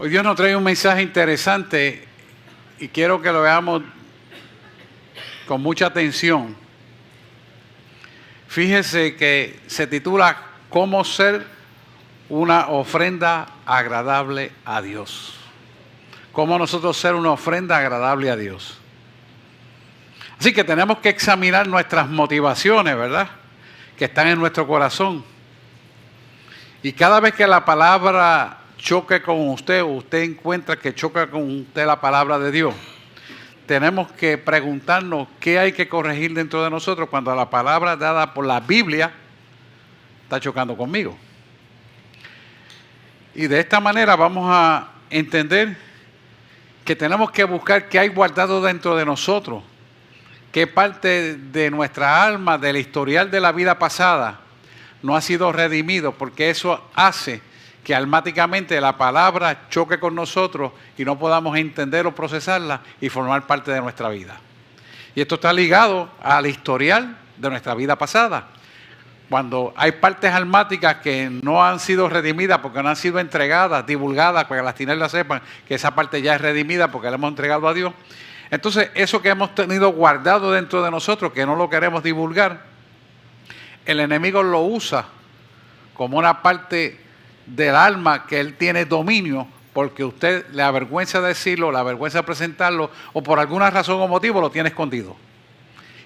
Hoy Dios nos trae un mensaje interesante y quiero que lo veamos con mucha atención. Fíjese que se titula ¿Cómo ser una ofrenda agradable a Dios? ¿Cómo nosotros ser una ofrenda agradable a Dios? Así que tenemos que examinar nuestras motivaciones, ¿verdad? Que están en nuestro corazón. Y cada vez que la palabra choque con usted, o usted encuentra que choca con usted la palabra de Dios, tenemos que preguntarnos qué hay que corregir dentro de nosotros cuando la palabra dada por la Biblia está chocando conmigo. Y de esta manera vamos a entender que tenemos que buscar qué hay guardado dentro de nosotros, qué parte de nuestra alma, del historial de la vida pasada, no ha sido redimido, porque eso hace que almáticamente la palabra choque con nosotros y no podamos entender o procesarla y formar parte de nuestra vida. Y esto está ligado al historial de nuestra vida pasada. Cuando hay partes almáticas que no han sido redimidas porque no han sido entregadas, divulgadas, para que las tinieblas sepan que esa parte ya es redimida porque la hemos entregado a Dios. Entonces, eso que hemos tenido guardado dentro de nosotros, que no lo queremos divulgar, el enemigo lo usa como una parte del alma que él tiene dominio, porque usted le avergüenza decirlo, le avergüenza presentarlo, o por alguna razón o motivo lo tiene escondido.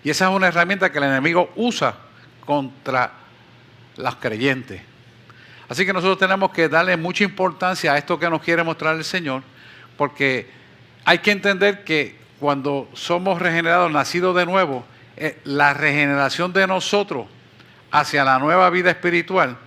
Y esa es una herramienta que el enemigo usa contra los creyentes. Así que nosotros tenemos que darle mucha importancia a esto que nos quiere mostrar el Señor, porque hay que entender que cuando somos regenerados, nacidos de nuevo, la regeneración de nosotros hacia la nueva vida espiritual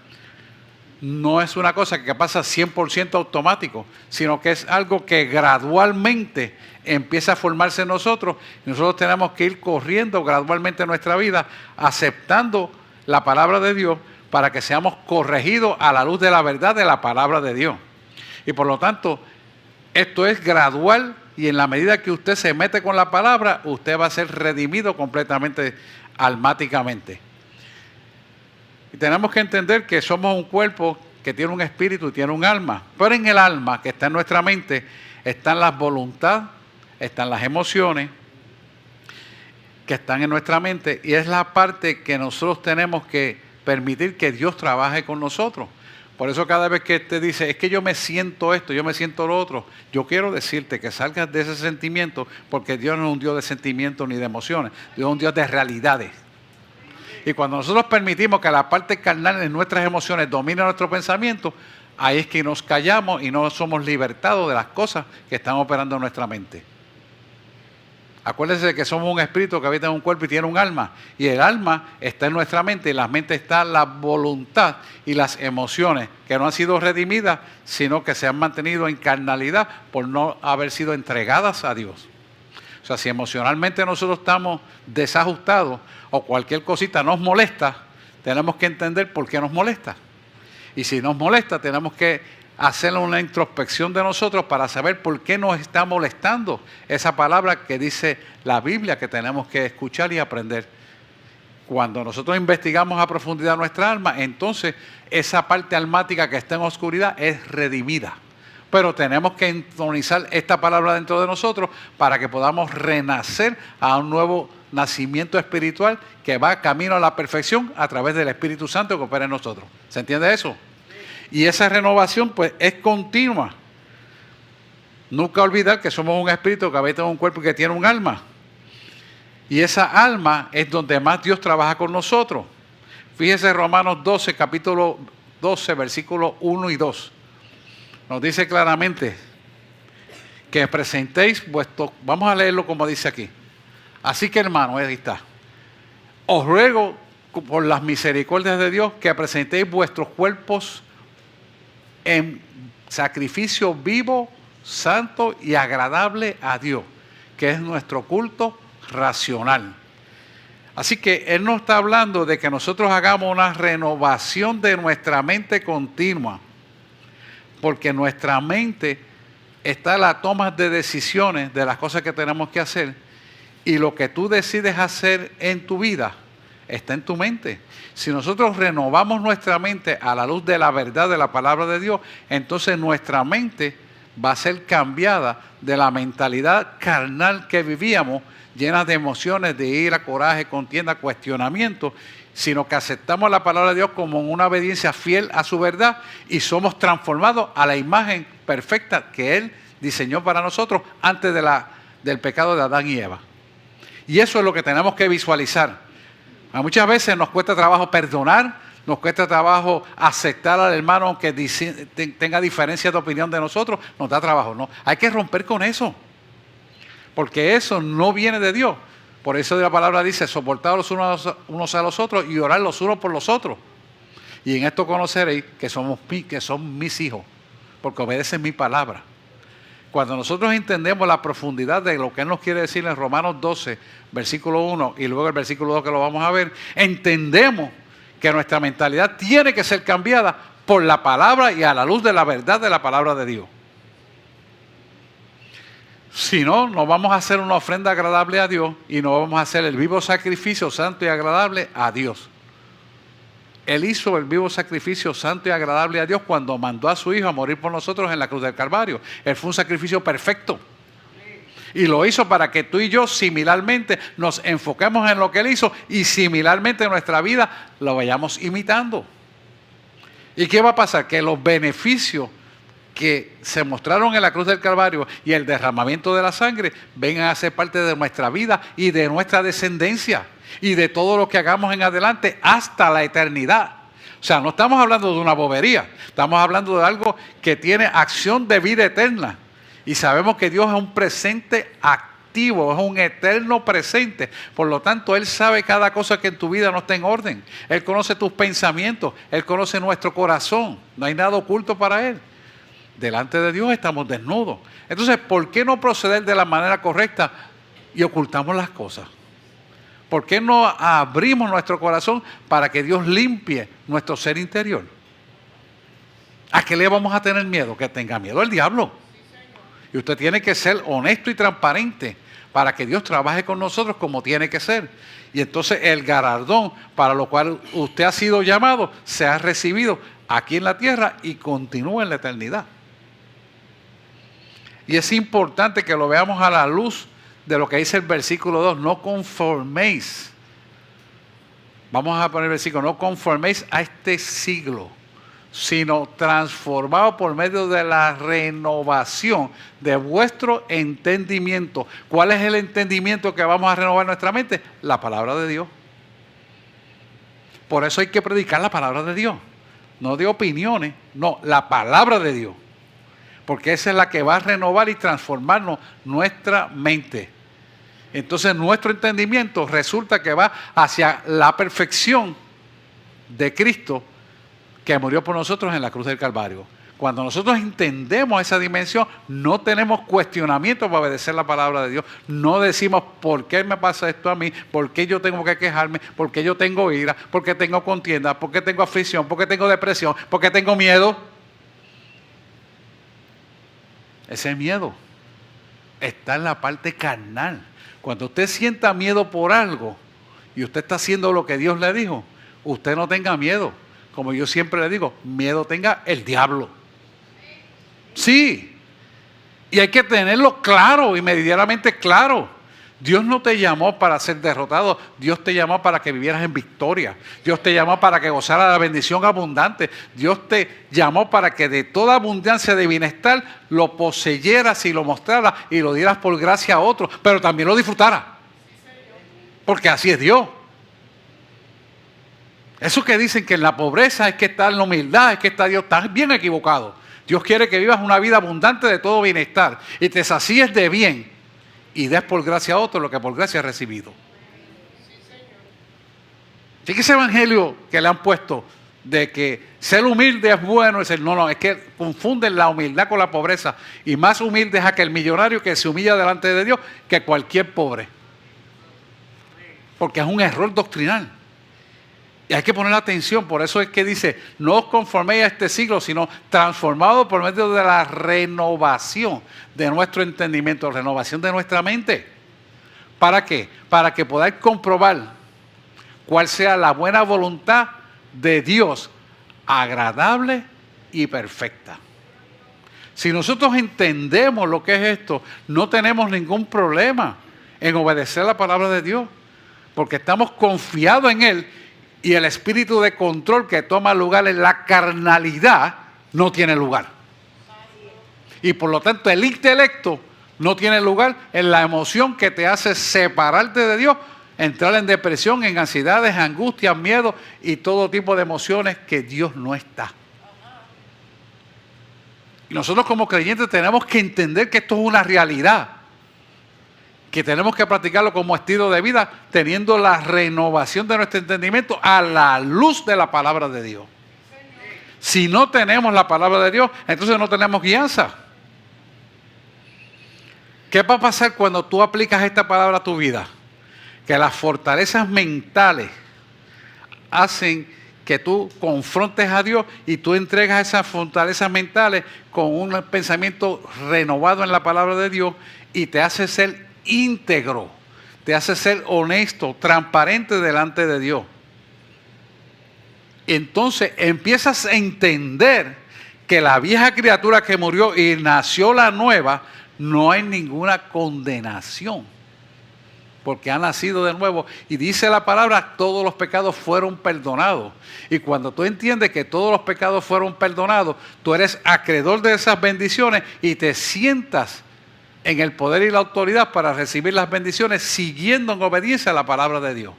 no es una cosa que pasa 100% automático, sino que es algo que gradualmente empieza a formarse en nosotros y nosotros tenemos que ir corriendo gradualmente en nuestra vida, aceptando la palabra de Dios para que seamos corregidos a la luz de la verdad de la palabra de Dios. Y por lo tanto, esto es gradual y en la medida que usted se mete con la palabra, usted va a ser redimido completamente, almáticamente. Y tenemos que entender que somos un cuerpo que tiene un espíritu y tiene un alma. Pero en el alma, que está en nuestra mente, están las voluntades, están las emociones, que están en nuestra mente. Y es la parte que nosotros tenemos que permitir que Dios trabaje con nosotros. Por eso cada vez que te dice, es que yo me siento esto, yo me siento lo otro, yo quiero decirte que salgas de ese sentimiento, porque Dios no es un Dios de sentimientos ni de emociones, Dios es un Dios de realidades. Y cuando nosotros permitimos que la parte carnal de nuestras emociones domine nuestro pensamiento, ahí es que nos callamos y no somos libertados de las cosas que están operando en nuestra mente. Acuérdense de que somos un espíritu que habita en un cuerpo y tiene un alma. Y el alma está en nuestra mente y en la mente está la voluntad y las emociones que no han sido redimidas, sino que se han mantenido en carnalidad por no haber sido entregadas a Dios. O sea, si emocionalmente nosotros estamos desajustados o cualquier cosita nos molesta, tenemos que entender por qué nos molesta. Y si nos molesta, tenemos que hacer una introspección de nosotros para saber por qué nos está molestando esa palabra que dice la Biblia que tenemos que escuchar y aprender. Cuando nosotros investigamos a profundidad nuestra alma, entonces esa parte almática que está en oscuridad es redimida. Pero tenemos que entonizar esta palabra dentro de nosotros para que podamos renacer a un nuevo nacimiento espiritual que va camino a la perfección a través del Espíritu Santo que opera en nosotros. ¿Se entiende eso? Y esa renovación pues es continua. Nunca olvidar que somos un espíritu que habita en un cuerpo que tiene un alma. Y esa alma es donde más Dios trabaja con nosotros. Fíjese Romanos 12, capítulo 12, versículos 1 y 2. Nos dice claramente que presentéis vuestro... Vamos a leerlo como dice aquí. Así que hermano, ahí está. Os ruego por las misericordias de Dios que presentéis vuestros cuerpos en sacrificio vivo, santo y agradable a Dios, que es nuestro culto racional. Así que Él nos está hablando de que nosotros hagamos una renovación de nuestra mente continua, porque nuestra mente está en la toma de decisiones de las cosas que tenemos que hacer, y lo que tú decides hacer en tu vida está en tu mente. Si nosotros renovamos nuestra mente a la luz de la verdad de la palabra de Dios, entonces nuestra mente va a ser cambiada de la mentalidad carnal que vivíamos, llena de emociones, de ira, coraje, contienda, cuestionamiento, sino que aceptamos la palabra de Dios como una obediencia fiel a su verdad y somos transformados a la imagen perfecta que Él diseñó para nosotros antes del pecado de Adán y Eva. Y eso es lo que tenemos que visualizar. Muchas veces nos cuesta trabajo perdonar, nos cuesta trabajo aceptar al hermano que tenga diferencias de opinión de nosotros, nos da trabajo. No, hay que romper con eso, porque eso no viene de Dios. Por eso la palabra dice, soportaos los unos a los otros y orar los unos por los otros. Y en esto conoceréis que son mis hijos, porque obedecen mi palabra. Cuando nosotros entendemos la profundidad de lo que Él nos quiere decir en Romanos 12, versículo 1 y luego el versículo 2 que lo vamos a ver, entendemos que nuestra mentalidad tiene que ser cambiada por la palabra y a la luz de la verdad de la palabra de Dios. Si no, no vamos a hacer una ofrenda agradable a Dios y no vamos a hacer el vivo sacrificio santo y agradable a Dios. Él hizo el vivo sacrificio santo y agradable a Dios cuando mandó a su Hijo a morir por nosotros en la cruz del Calvario. Él fue un sacrificio perfecto. Y lo hizo para que tú y yo similarmente nos enfoquemos en lo que Él hizo y similarmente en nuestra vida lo vayamos imitando. ¿Y qué va a pasar? Que los beneficios que se mostraron en la cruz del Calvario y el derramamiento de la sangre vengan a ser parte de nuestra vida y de nuestra descendencia y de todo lo que hagamos en adelante hasta la eternidad. O sea, no estamos hablando de una bobería, estamos hablando de algo que tiene acción de vida eterna. Y sabemos que Dios es un presente activo, es un eterno presente. Por lo tanto, Él sabe cada cosa que en tu vida no está en orden. Él conoce tus pensamientos, Él conoce nuestro corazón. No hay nada oculto para Él. Delante de Dios estamos desnudos. Entonces, ¿por qué no proceder de la manera correcta y ocultamos las cosas? ¿Por qué no abrimos nuestro corazón para que Dios limpie nuestro ser interior? ¿A qué le vamos a tener miedo? Que tenga miedo el diablo. Y usted tiene que ser honesto y transparente para que Dios trabaje con nosotros como tiene que ser. Y entonces el galardón para lo cual usted ha sido llamado se ha recibido aquí en la tierra y continúa en la eternidad. Y es importante que lo veamos a la luz de lo que dice el versículo 2, no conforméis. Vamos a poner el versículo, no conforméis a este siglo, sino transformado por medio de la renovación de vuestro entendimiento. ¿Cuál es el entendimiento que vamos a renovar en nuestra mente? La palabra de Dios. Por eso hay que predicar la palabra de Dios, no de opiniones, no, la palabra de Dios. Porque esa es la que va a renovar y transformarnos nuestra mente. Entonces nuestro entendimiento resulta que va hacia la perfección de Cristo que murió por nosotros en la cruz del Calvario. Cuando nosotros entendemos esa dimensión, no tenemos cuestionamiento para obedecer la palabra de Dios. No decimos, ¿por qué me pasa esto a mí? ¿Por qué yo tengo que quejarme? ¿Por qué yo tengo ira? ¿Por qué tengo contienda? ¿Por qué tengo aflicción? ¿Por qué tengo depresión? ¿Por qué tengo miedo? Ese miedo está en la parte carnal. Cuando usted sienta miedo por algo y usted está haciendo lo que Dios le dijo, usted no tenga miedo. Como yo siempre le digo, miedo tenga el diablo. Sí. Y hay que tenerlo claro y meridianamente claro. Dios no te llamó para ser derrotado. Dios te llamó para que vivieras en victoria. Dios te llamó para que gozaras la bendición abundante. Dios te llamó para que de toda abundancia de bienestar lo poseyeras y lo mostraras y lo dieras por gracia a otros, pero también lo disfrutaras. Porque así es Dios. Eso que dicen que en la pobreza es que está en la humildad, es que está Dios, estás bien equivocado. Dios quiere que vivas una vida abundante de todo bienestar y te sacíes de bien y des por gracia a otro lo que por gracia has recibido. Así que ese evangelio que le han puesto de que ser humilde es bueno, no, es que confunden la humildad con la pobreza. Y más humilde es aquel millonario que se humilla delante de Dios que cualquier pobre. Porque es un error doctrinal. Y hay que poner atención, por eso es que dice, no os conforméis a este siglo, sino transformados por medio de la renovación de nuestro entendimiento, renovación de nuestra mente. ¿Para qué? Para que podáis comprobar cuál sea la buena voluntad de Dios, agradable y perfecta. Si nosotros entendemos lo que es esto, no tenemos ningún problema en obedecer la palabra de Dios, porque estamos confiados en Él y el espíritu de control que toma lugar en la carnalidad no tiene lugar. Y por lo tanto el intelecto no tiene lugar en la emoción que te hace separarte de Dios, entrar en depresión, en ansiedades, angustias, miedo y todo tipo de emociones que Dios no está. Y nosotros como creyentes tenemos que entender que esto es una realidad, que tenemos que practicarlo como estilo de vida, teniendo la renovación de nuestro entendimiento a la luz de la palabra de Dios. Si no tenemos la palabra de Dios, entonces no tenemos guianza. ¿Qué va a pasar cuando tú aplicas esta palabra a tu vida? Que las fortalezas mentales hacen que tú confrontes a Dios y tú entregas esas fortalezas mentales con un pensamiento renovado en la palabra de Dios y te hace ser íntegro, te hace ser honesto, transparente delante de Dios. Entonces empiezas a entender que la vieja criatura que murió y nació la nueva, no hay ninguna condenación, porque ha nacido de nuevo. Y dice la palabra, todos los pecados fueron perdonados. Y cuando tú entiendes que todos los pecados fueron perdonados, tú eres acreedor de esas bendiciones y te sientas en el poder y la autoridad para recibir las bendiciones, siguiendo en obediencia a la palabra de Dios.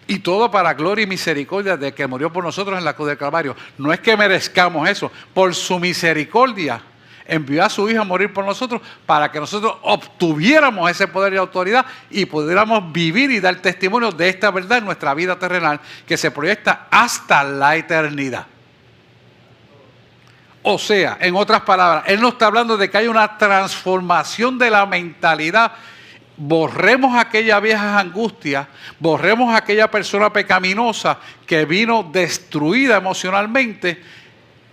Y todo para gloria y misericordia de que murió por nosotros en la cruz del Calvario. No es que merezcamos eso. Por su misericordia envió a su Hijo a morir por nosotros para que nosotros obtuviéramos ese poder y autoridad y pudiéramos vivir y dar testimonio de esta verdad en nuestra vida terrenal que se proyecta hasta la eternidad. O sea, en otras palabras, Él nos está hablando de que hay una transformación de la mentalidad. Borremos aquella vieja angustia, borremos aquella persona pecaminosa que vino destruida emocionalmente,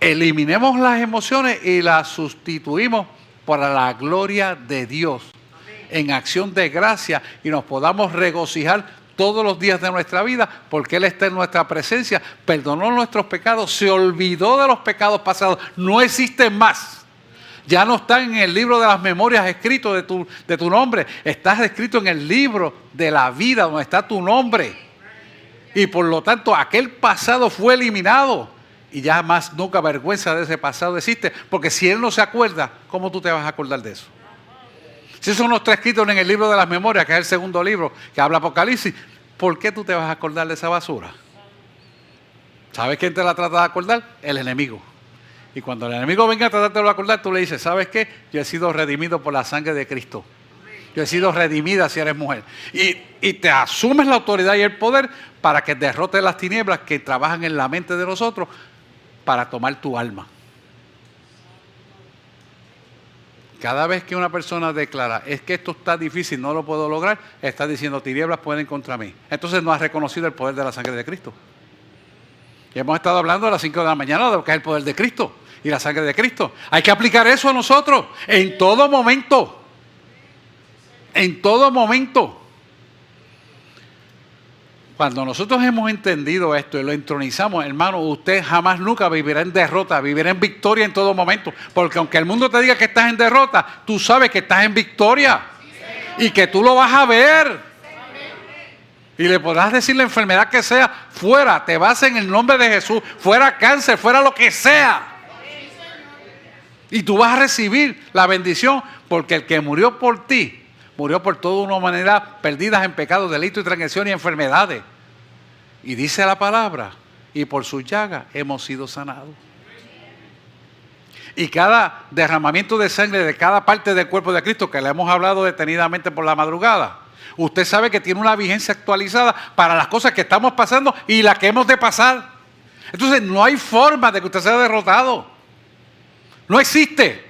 eliminemos las emociones y las sustituimos para la gloria de Dios. Amén. En acción de gracia y nos podamos regocijar todos los días de nuestra vida porque Él está en nuestra presencia, perdonó nuestros pecados, se olvidó de los pecados pasados, no existen más. Ya no está en el libro de las memorias escrito de tu nombre. Estás escrito en el libro de la vida donde está tu nombre. Y por lo tanto aquel pasado fue eliminado. Y ya más nunca vergüenza de ese pasado existe. Porque si Él no se acuerda, ¿cómo tú te vas a acordar de eso? Si eso no está escrito en el libro de las memorias, que es el segundo libro que habla Apocalipsis, ¿por qué tú te vas a acordar de esa basura? ¿Sabes quién te la trata de acordar? El enemigo. Y cuando el enemigo venga a tratarte de acordar, tú le dices, ¿sabes qué? Yo he sido redimido por la sangre de Cristo. Yo he sido redimida si eres mujer. Y te asumes la autoridad y el poder para que derrotes las tinieblas que trabajan en la mente de nosotros para tomar tu alma. Cada vez que una persona declara, es que esto está difícil, no lo puedo lograr, está diciendo, tinieblas pueden contra mí. Entonces no has reconocido el poder de la sangre de Cristo. Y hemos estado hablando a las 5 de la mañana de lo que es el poder de Cristo y la sangre de Cristo. Hay que aplicar eso a nosotros en todo momento. En todo momento. Cuando nosotros hemos entendido esto y lo entronizamos, hermano, usted jamás nunca vivirá en derrota, vivirá en victoria en todo momento. Porque aunque el mundo te diga que estás en derrota, tú sabes que estás en victoria. Y que tú lo vas a ver. Y le podrás decir la enfermedad que sea, fuera, te vas en el nombre de Jesús, fuera cáncer, fuera lo que sea. Y tú vas a recibir la bendición porque el que murió por ti, murió por toda una humanidad perdidas en pecados, delitos y transgresiones y enfermedades. Y dice la palabra, y por su llaga hemos sido sanados. Y cada derramamiento de sangre de cada parte del cuerpo de Cristo, que le hemos hablado detenidamente por la madrugada, usted sabe que tiene una vigencia actualizada para las cosas que estamos pasando y las que hemos de pasar. Entonces no hay forma de que usted sea derrotado. No existe.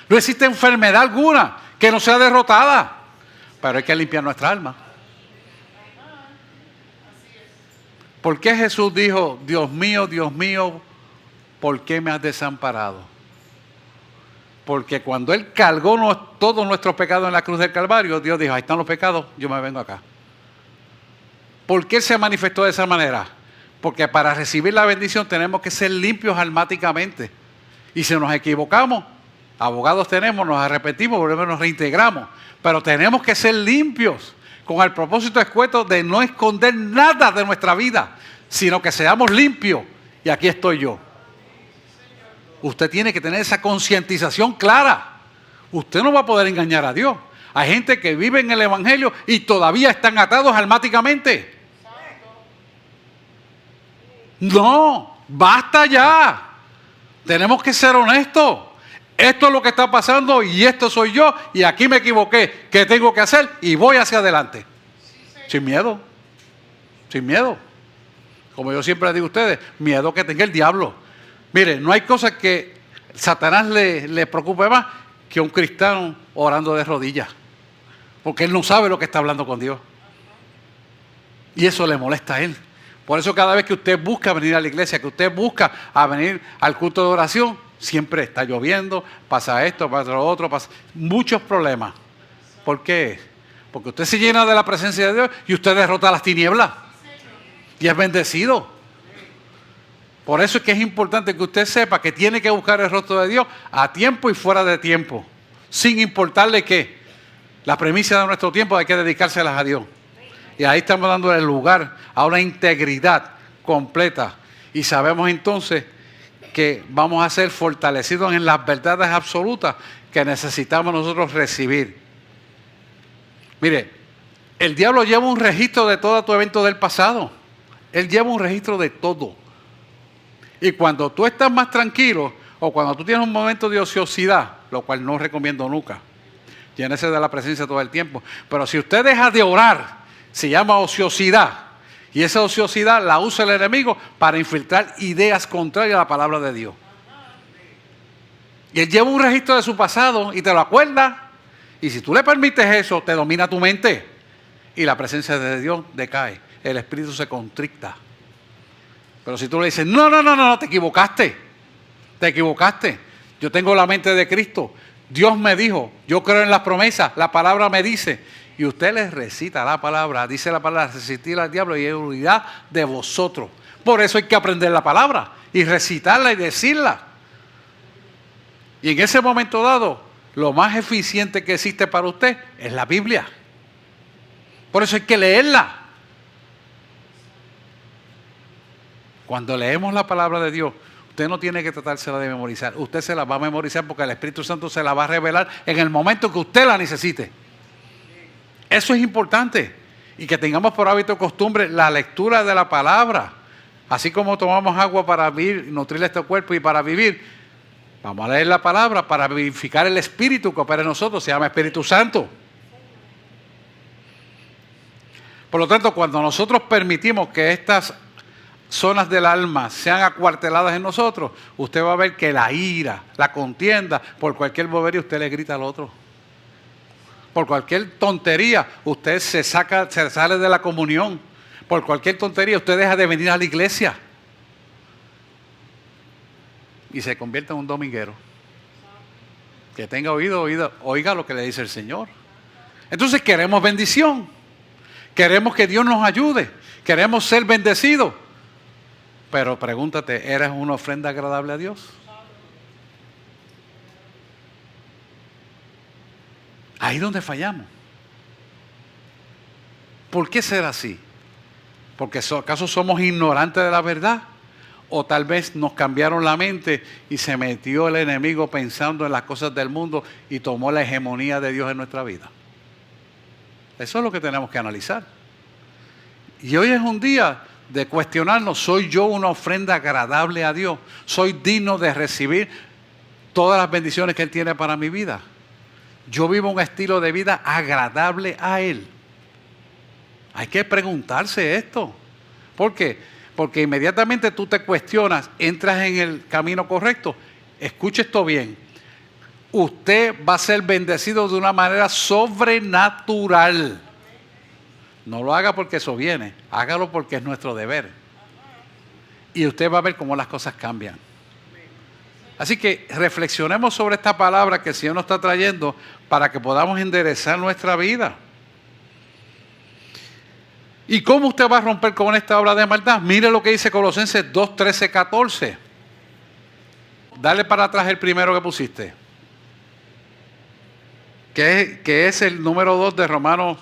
No existe enfermedad alguna que no sea derrotada. Pero hay que limpiar nuestra alma. ¿Por qué Jesús dijo, Dios mío, ¿por qué me has desamparado? Porque cuando Él cargó todos nuestros pecados en la cruz del Calvario, Dios dijo, ahí están los pecados, yo me vengo acá. ¿Por qué se manifestó de esa manera? Porque para recibir la bendición tenemos que ser limpios almáticamente. Y si nos equivocamos, abogados tenemos, nos arrepentimos, volvemos, nos reintegramos. Pero tenemos que ser limpios con el propósito escueto de no esconder nada de nuestra vida, sino que seamos limpios. Y aquí estoy yo. Usted tiene que tener esa concientización clara. Usted no va a poder engañar a Dios. Hay gente que vive en el Evangelio y todavía están atados almáticamente. No, basta ya. Tenemos que ser honestos. Esto es lo que está pasando y esto soy yo y aquí me equivoqué. ¿Qué tengo que hacer? Y voy hacia adelante. Sin miedo. Sin miedo. Como yo siempre les digo a ustedes, miedo que tenga el diablo. Mire, no hay cosa que Satanás le preocupe más que un cristiano orando de rodillas. Porque él no sabe lo que está hablando con Dios. Y eso le molesta a él. Por eso cada vez que usted busca venir a la iglesia, que usted busca a venir al culto de oración, siempre está lloviendo, pasa esto, pasa lo otro, pasa muchos problemas. ¿Por qué? Porque usted se llena de la presencia de Dios y usted derrota las tinieblas. Y es bendecido. Por eso es que es importante que usted sepa que tiene que buscar el rostro de Dios a tiempo y fuera de tiempo. Sin importarle que la premisa de nuestro tiempo hay que dedicárselas a Dios. Y ahí estamos dándole lugar a una integridad completa. Y sabemos entonces que vamos a ser fortalecidos en las verdades absolutas que necesitamos nosotros recibir. Mire, el diablo lleva un registro de todo tu evento del pasado. Él lleva un registro de todo. Y cuando tú estás más tranquilo o cuando tú tienes un momento de ociosidad, lo cual no recomiendo nunca, llénese de la presencia todo el tiempo. Pero si usted deja de orar, se llama ociosidad. Y esa ociosidad la usa el enemigo para infiltrar ideas contrarias a la palabra de Dios. Y él lleva un registro de su pasado y te lo acuerda. Y si tú le permites eso, te domina tu mente. Y la presencia de Dios decae. El espíritu se constricta. Pero si tú le dices, no, te equivocaste. Te equivocaste. Yo tengo la mente de Cristo. Dios me dijo, yo creo en las promesas, la palabra me dice. Y usted les recita la palabra, dice la palabra, resistir al diablo y hay unidad de vosotros. Por eso hay que aprender la palabra y recitarla y decirla. Y en ese momento dado, lo más eficiente que existe para usted es la Biblia. Por eso hay que leerla. Cuando leemos la palabra de Dios, usted no tiene que tratársela de memorizar. Usted se la va a memorizar porque el Espíritu Santo se la va a revelar en el momento que usted la necesite. Eso es importante. Y que tengamos por hábito y costumbre la lectura de la palabra. Así como tomamos agua para vivir, nutrir este cuerpo y para vivir, vamos a leer la palabra para vivificar el Espíritu que opera en nosotros. Se llama Espíritu Santo. Por lo tanto, cuando nosotros permitimos que estas zonas del alma sean acuarteladas en nosotros, usted va a ver que la ira, la contienda, por cualquier bobería usted le grita al otro. Por cualquier tontería usted se sale de la comunión. Por cualquier tontería usted deja de venir a la iglesia. Y se convierte en un dominguero. Que tenga oído, oiga lo que le dice el Señor. Entonces queremos bendición. Queremos que Dios nos ayude. Queremos ser bendecidos. Pero pregúntate, ¿eres una ofrenda agradable a Dios? Ahí es donde fallamos. ¿Por qué ser así? ¿Porque acaso somos ignorantes de la verdad? ¿O tal vez nos cambiaron la mente y se metió el enemigo pensando en las cosas del mundo y tomó la hegemonía de Dios en nuestra vida? Eso es lo que tenemos que analizar. Y hoy es un día de cuestionarnos, ¿soy yo una ofrenda agradable a Dios? ¿Soy digno de recibir todas las bendiciones que Él tiene para mi vida? Yo vivo un estilo de vida agradable a Él. Hay que preguntarse esto. ¿Por qué? Porque inmediatamente tú te cuestionas, entras en el camino correcto. Escuche esto bien. Usted va a ser bendecido de una manera sobrenatural. No lo haga porque eso viene. Hágalo porque es nuestro deber. Y usted va a ver cómo las cosas cambian. Así que reflexionemos sobre esta palabra que el Señor nos está trayendo para que podamos enderezar nuestra vida. ¿Y cómo usted va a romper con esta obra de maldad? Mire lo que dice Colosenses 2, 13, 14. Dale para atrás el primero que pusiste. Que es el número 2 de Romanos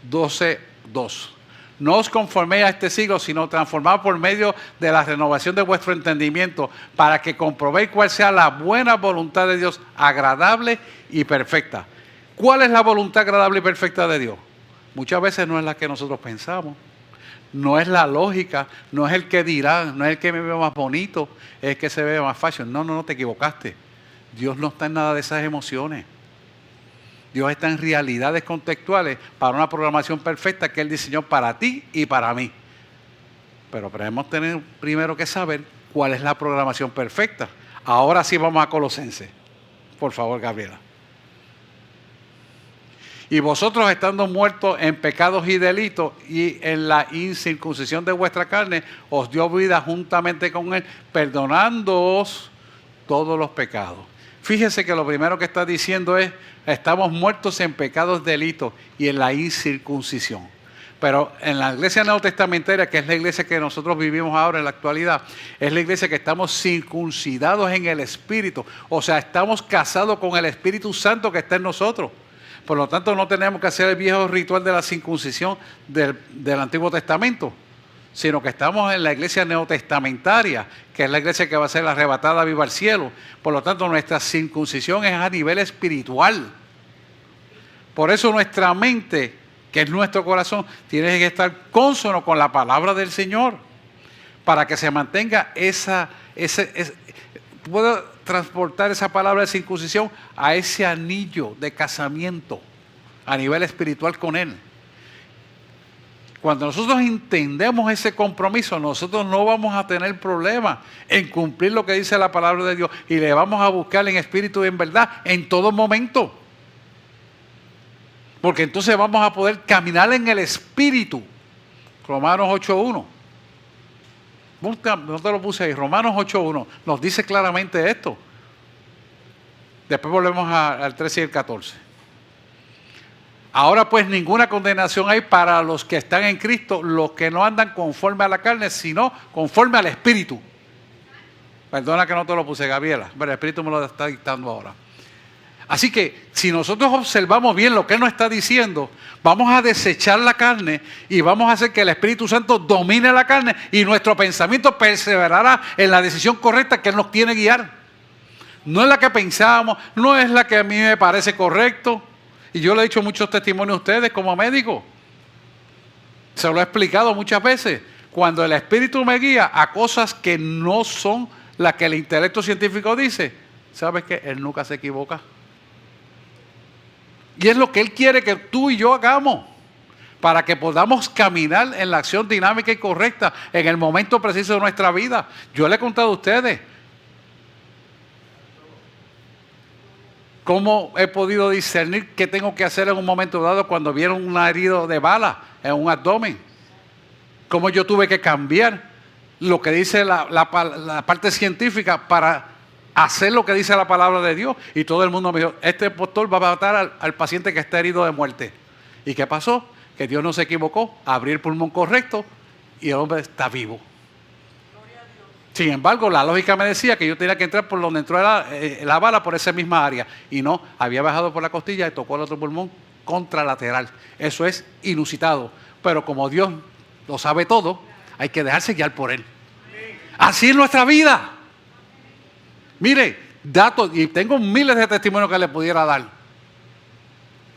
12, 2. No os conforméis a este siglo, sino transformaos por medio de la renovación de vuestro entendimiento, para que comprobéis cuál sea la buena voluntad de Dios, agradable y perfecta. ¿Cuál es la voluntad agradable y perfecta de Dios? Muchas veces no es la que nosotros pensamos, no es la lógica, no es el que dirá, no es el que me ve más bonito, es el que se ve más fashion. No, te equivocaste. Dios no está en nada de esas emociones. Dios está en realidades contextuales para una programación perfecta que Él diseñó para ti y para mí. Pero debemos tener primero que saber cuál es la programación perfecta. Ahora sí vamos a Colosenses. Por favor, Gabriela. Y vosotros, estando muertos en pecados y delitos y en la incircuncisión de vuestra carne, os dio vida juntamente con Él, perdonándoos todos los pecados. Fíjese que lo primero que está diciendo es, estamos muertos en pecados, delitos y en la incircuncisión. Pero en la iglesia neotestamentaria, que es la iglesia que nosotros vivimos ahora en la actualidad, es la iglesia que estamos circuncidados en el Espíritu. O sea, estamos casados con el Espíritu Santo que está en nosotros. Por lo tanto, no tenemos que hacer el viejo ritual de la circuncisión del Antiguo Testamento, sino que estamos en la iglesia neotestamentaria, que es la iglesia que va a ser arrebatada viva al cielo. Por lo tanto, nuestra circuncisión es a nivel espiritual. Por eso nuestra mente, que es nuestro corazón, tiene que estar cónsono con la palabra del Señor, para que se mantenga puedo transportar esa palabra de circuncisión a ese anillo de casamiento a nivel espiritual con Él. Cuando nosotros entendemos ese compromiso, nosotros no vamos a tener problema en cumplir lo que dice la palabra de Dios y le vamos a buscar en espíritu y en verdad en todo momento. Porque entonces vamos a poder caminar en el espíritu. Romanos 8.1. No te lo puse ahí. Romanos 8.1 nos dice claramente esto. Después volvemos al 13 y el 14. Ahora pues ninguna condenación hay para los que están en Cristo, los que no andan conforme a la carne, sino conforme al Espíritu. Perdona que no te lo puse, Gabriela, pero el Espíritu me lo está dictando ahora. Así que si nosotros observamos bien lo que Él nos está diciendo, vamos a desechar la carne y vamos a hacer que el Espíritu Santo domine la carne y nuestro pensamiento perseverará en la decisión correcta que Él nos tiene que guiar. No es la que pensamos, no es la que a mí me parece correcto. Y yo le he dicho muchos testimonios a ustedes como médico. Se lo he explicado muchas veces. Cuando el Espíritu me guía a cosas que no son las que el intelecto científico dice, ¿sabes qué? Él nunca se equivoca. Y es lo que Él quiere que tú y yo hagamos, para que podamos caminar en la acción dinámica y correcta en el momento preciso de nuestra vida. Yo le he contado a ustedes cómo he podido discernir qué tengo que hacer en un momento dado cuando vieron una herida de bala en un abdomen. Cómo yo tuve que cambiar lo que dice la parte científica para hacer lo que dice la palabra de Dios. Y todo el mundo me dijo, este doctor va a matar al paciente que está herido de muerte. ¿Y qué pasó? Que Dios no se equivocó, abrió el pulmón correcto y el hombre está vivo. Sin embargo, la lógica me decía que yo tenía que entrar por donde entró la bala, por esa misma área. Y no, había bajado por la costilla y tocó el otro pulmón contralateral. Eso es inusitado. Pero como Dios lo sabe todo, hay que dejarse guiar por Él. Así es nuestra vida. Mire, datos, y tengo miles de testimonios que le pudiera dar.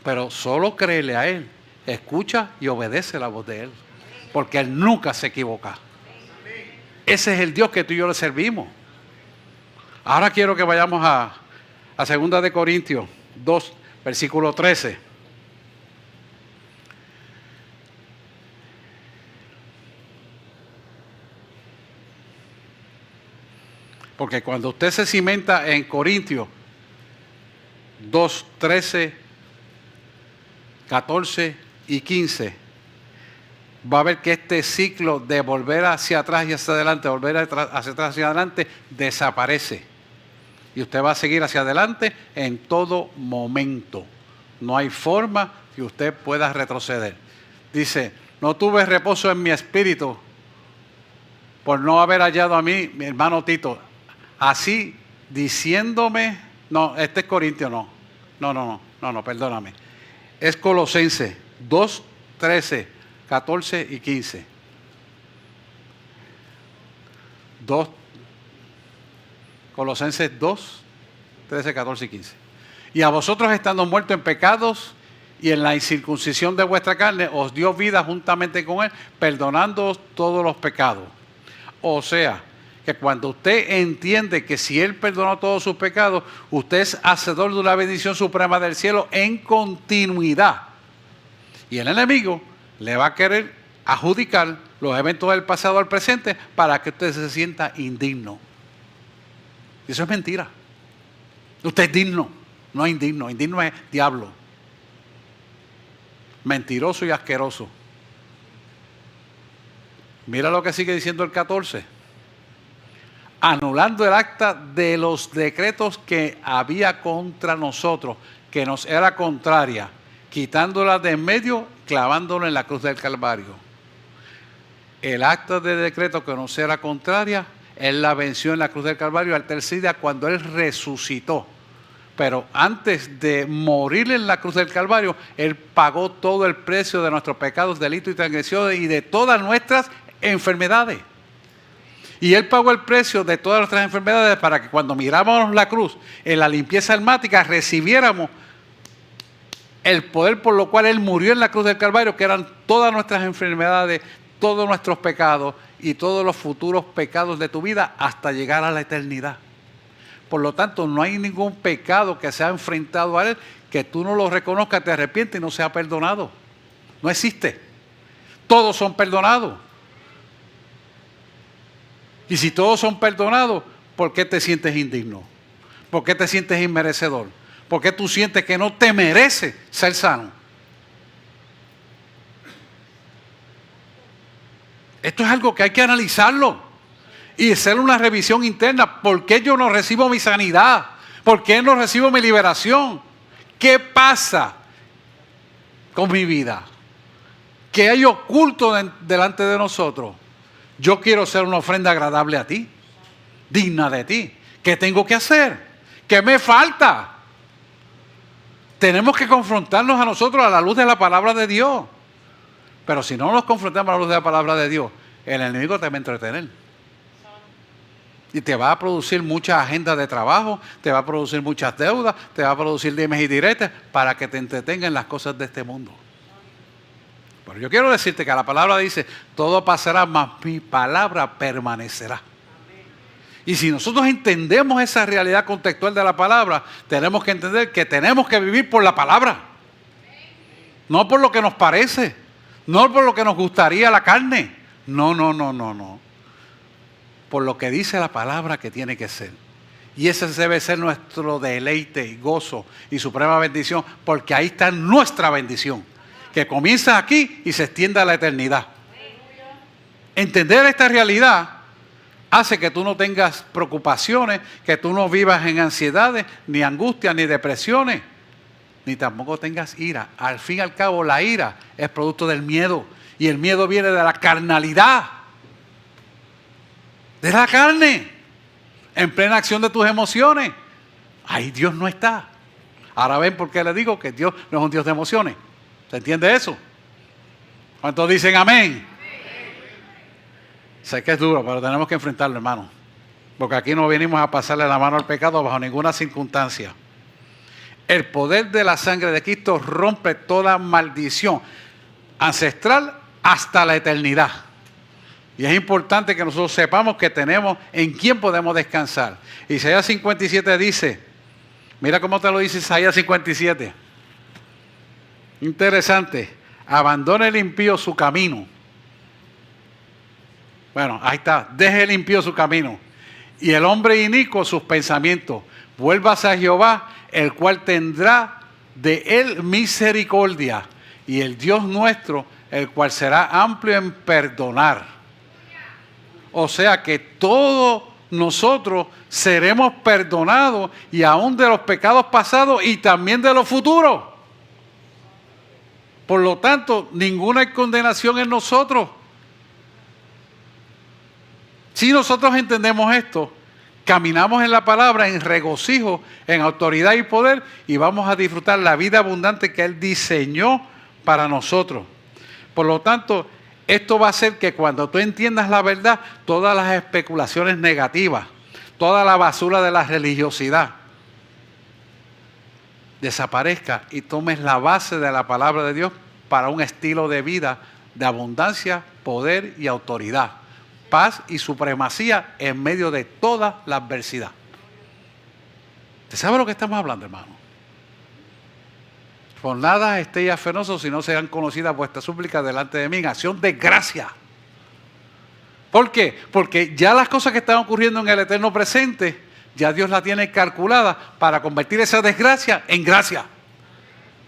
Pero solo créele a Él, escucha y obedece la voz de Él. Porque Él nunca se equivoca. Ese es el Dios que tú y yo le servimos. Ahora quiero que vayamos a 2 de Corintios 2, versículo 13. Porque cuando usted se cimenta en Corintios 2, 13, 14 y 15, va a ver que este ciclo de volver hacia atrás y hacia adelante, volver hacia atrás y hacia adelante, desaparece. Y usted va a seguir hacia adelante en todo momento. No hay forma que usted pueda retroceder. Dice, no tuve reposo en mi espíritu por no haber hallado a mí, mi hermano Tito, así diciéndome, no, este es Corintio, no, perdóname. Es Colosenses 2, 13, 14 y 15. 2, Colosenses 2, 13, 14 y 15. Y a vosotros estando muertos en pecados y en la incircuncisión de vuestra carne, os dio vida juntamente con él, perdonándoos todos los pecados. O sea, que cuando usted entiende que si él perdonó todos sus pecados, usted es hacedor de una bendición suprema del cielo en continuidad. Y el enemigo le va a querer adjudicar los eventos del pasado al presente para que usted se sienta indigno. Y eso es mentira. Usted es digno, no es indigno. Indigno es diablo. Mentiroso y asqueroso. Mira lo que sigue diciendo el 14. Anulando el acta de los decretos que había contra nosotros, que nos era contraria, quitándola de en medio, clavándola en la cruz del Calvario. El acta de decreto que nos era contraria, él la venció en la cruz del Calvario al tercer día cuando él resucitó. Pero antes de morir en la cruz del Calvario, él pagó todo el precio de nuestros pecados, delitos y transgresiones y de todas nuestras enfermedades. Y él pagó el precio de todas nuestras enfermedades para que cuando miráramos la cruz en la limpieza almática recibiéramos el poder por lo cual él murió en la cruz del Calvario, que eran todas nuestras enfermedades, todos nuestros pecados y todos los futuros pecados de tu vida hasta llegar a la eternidad. Por lo tanto, no hay ningún pecado que sea enfrentado a él que tú no lo reconozcas, te arrepientes y no sea perdonado. No existe. Todos son perdonados. Y si todos son perdonados, ¿por qué te sientes indigno? ¿Por qué te sientes inmerecedor? ¿Por qué tú sientes que no te mereces ser sano? Esto es algo que hay que analizarlo y hacer una revisión interna. ¿Por qué yo no recibo mi sanidad? ¿Por qué no recibo mi liberación? ¿Qué pasa con mi vida? ¿Qué hay oculto delante de nosotros? Yo quiero ser una ofrenda agradable a ti, digna de ti. ¿Qué tengo que hacer? ¿Qué me falta? Tenemos que confrontarnos a nosotros a la luz de la palabra de Dios. Pero si no nos confrontamos a la luz de la palabra de Dios, el enemigo te va a entretener. Y te va a producir muchas agendas de trabajo, te va a producir muchas deudas, te va a producir dimes y diretes para que te entretengan las cosas de este mundo. Pero yo quiero decirte que la palabra dice, todo pasará, mas mi palabra permanecerá. Y si nosotros entendemos esa realidad contextual de la palabra, tenemos que entender que tenemos que vivir por la palabra. No por lo que nos parece, no por lo que nos gustaría la carne. No. Por lo que dice la palabra que tiene que ser. Y ese debe ser nuestro deleite y gozo y suprema bendición, porque ahí está nuestra bendición, que comienza aquí y se extiende a la eternidad. Entender esta realidad hace que tú no tengas preocupaciones, que tú no vivas en ansiedades, ni angustias, ni depresiones, ni tampoco tengas ira. Al fin y al cabo, la ira es producto del miedo, y el miedo viene de la carnalidad, de la carne, en plena acción de tus emociones. Ahí Dios no está. Ahora ven por qué le digo que Dios no es un Dios de emociones. ¿Se entiende eso? ¿Cuántos dicen amén? Sé que es duro, pero tenemos que enfrentarlo, hermano. Porque aquí no venimos a pasarle la mano al pecado bajo ninguna circunstancia. El poder de la sangre de Cristo rompe toda maldición ancestral hasta la eternidad. Y es importante que nosotros sepamos que tenemos en quién podemos descansar. Isaías 57 dice, mira cómo te lo dice Isaías 57. Interesante. Abandone el impío su camino. Bueno, ahí está. Deje el impío su camino. Y el hombre inicuo sus pensamientos. Vuélvase a Jehová, el cual tendrá de él misericordia. Y el Dios nuestro, el cual será amplio en perdonar. O sea que todos nosotros seremos perdonados, y aún de los pecados pasados y también de los futuros. Por lo tanto, ninguna condenación en nosotros. Si nosotros entendemos esto, caminamos en la palabra, en regocijo, en autoridad y poder, y vamos a disfrutar la vida abundante que Él diseñó para nosotros. Por lo tanto, esto va a hacer que cuando tú entiendas la verdad, todas las especulaciones negativas, toda la basura de la religiosidad, desaparezca y tomes la base de la palabra de Dios para un estilo de vida de abundancia, poder y autoridad, paz y supremacía en medio de toda la adversidad. ¿Usted sabe lo que estamos hablando, hermano? Por nada estéis afanosos si no sean conocidas vuestras súplicas delante de mí en acción de gracia. ¿Por qué? Porque ya las cosas que están ocurriendo en el eterno presente, ya Dios las tiene calculadas para convertir esa desgracia en gracia.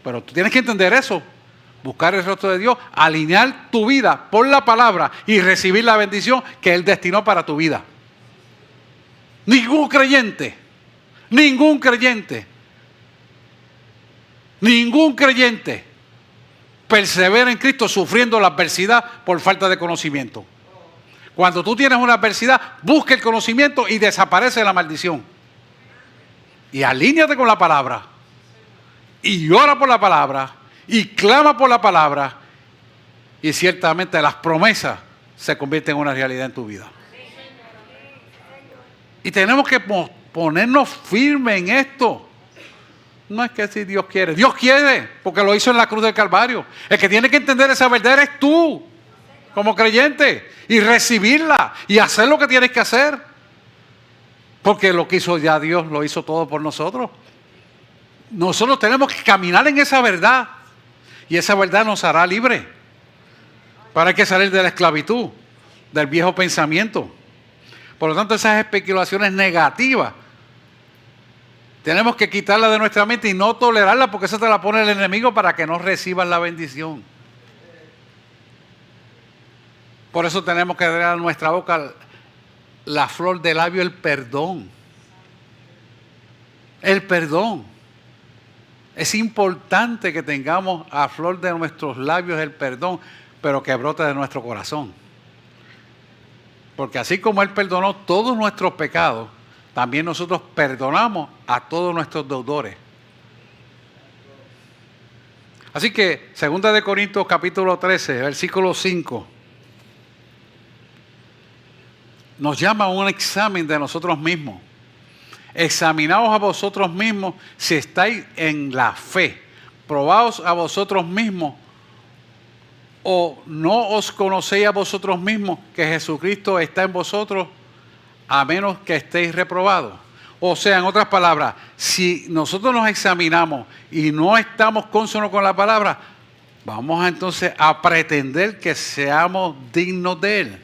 Pero tú tienes que entender eso. Buscar el rostro de Dios, alinear tu vida por la palabra y recibir la bendición que Él destinó para tu vida. Ningún creyente persevera en Cristo sufriendo la adversidad por falta de conocimiento. Cuando tú tienes una adversidad, busca el conocimiento y desaparece la maldición. Y alíñate con la palabra. Y ora por la palabra. Y clama por la palabra. Y ciertamente las promesas se convierten en una realidad en tu vida. Y tenemos que ponernos firmes en esto. No es que si Dios quiere, porque lo hizo en la cruz del Calvario. El que tiene que entender esa verdad eres tú, como creyente, y recibirla, y hacer lo que tienes que hacer. Porque lo que hizo ya Dios, lo hizo todo por nosotros. Nosotros tenemos que caminar en esa verdad, y esa verdad nos hará libres. Para que salir de la esclavitud, del viejo pensamiento. Por lo tanto, esas especulaciones negativas, tenemos que quitarla de nuestra mente y no tolerarla, porque eso te la pone el enemigo para que no recibas la bendición. Por eso tenemos que dar a nuestra boca la flor del labio, el perdón. El perdón. Es importante que tengamos a flor de nuestros labios el perdón, pero que brote de nuestro corazón. Porque así como Él perdonó todos nuestros pecados, también nosotros perdonamos a todos nuestros deudores. Así que, 2 Corintios capítulo 13, versículo 5, nos llama a un examen de nosotros mismos. Examinaos a vosotros mismos si estáis en la fe. Probaos a vosotros mismos, o no os conocéis a vosotros mismos que Jesucristo está en vosotros, a menos que estéis reprobados. O sea, en otras palabras, si nosotros nos examinamos y no estamos cónsonos con la palabra, vamos entonces a pretender que seamos dignos de Él.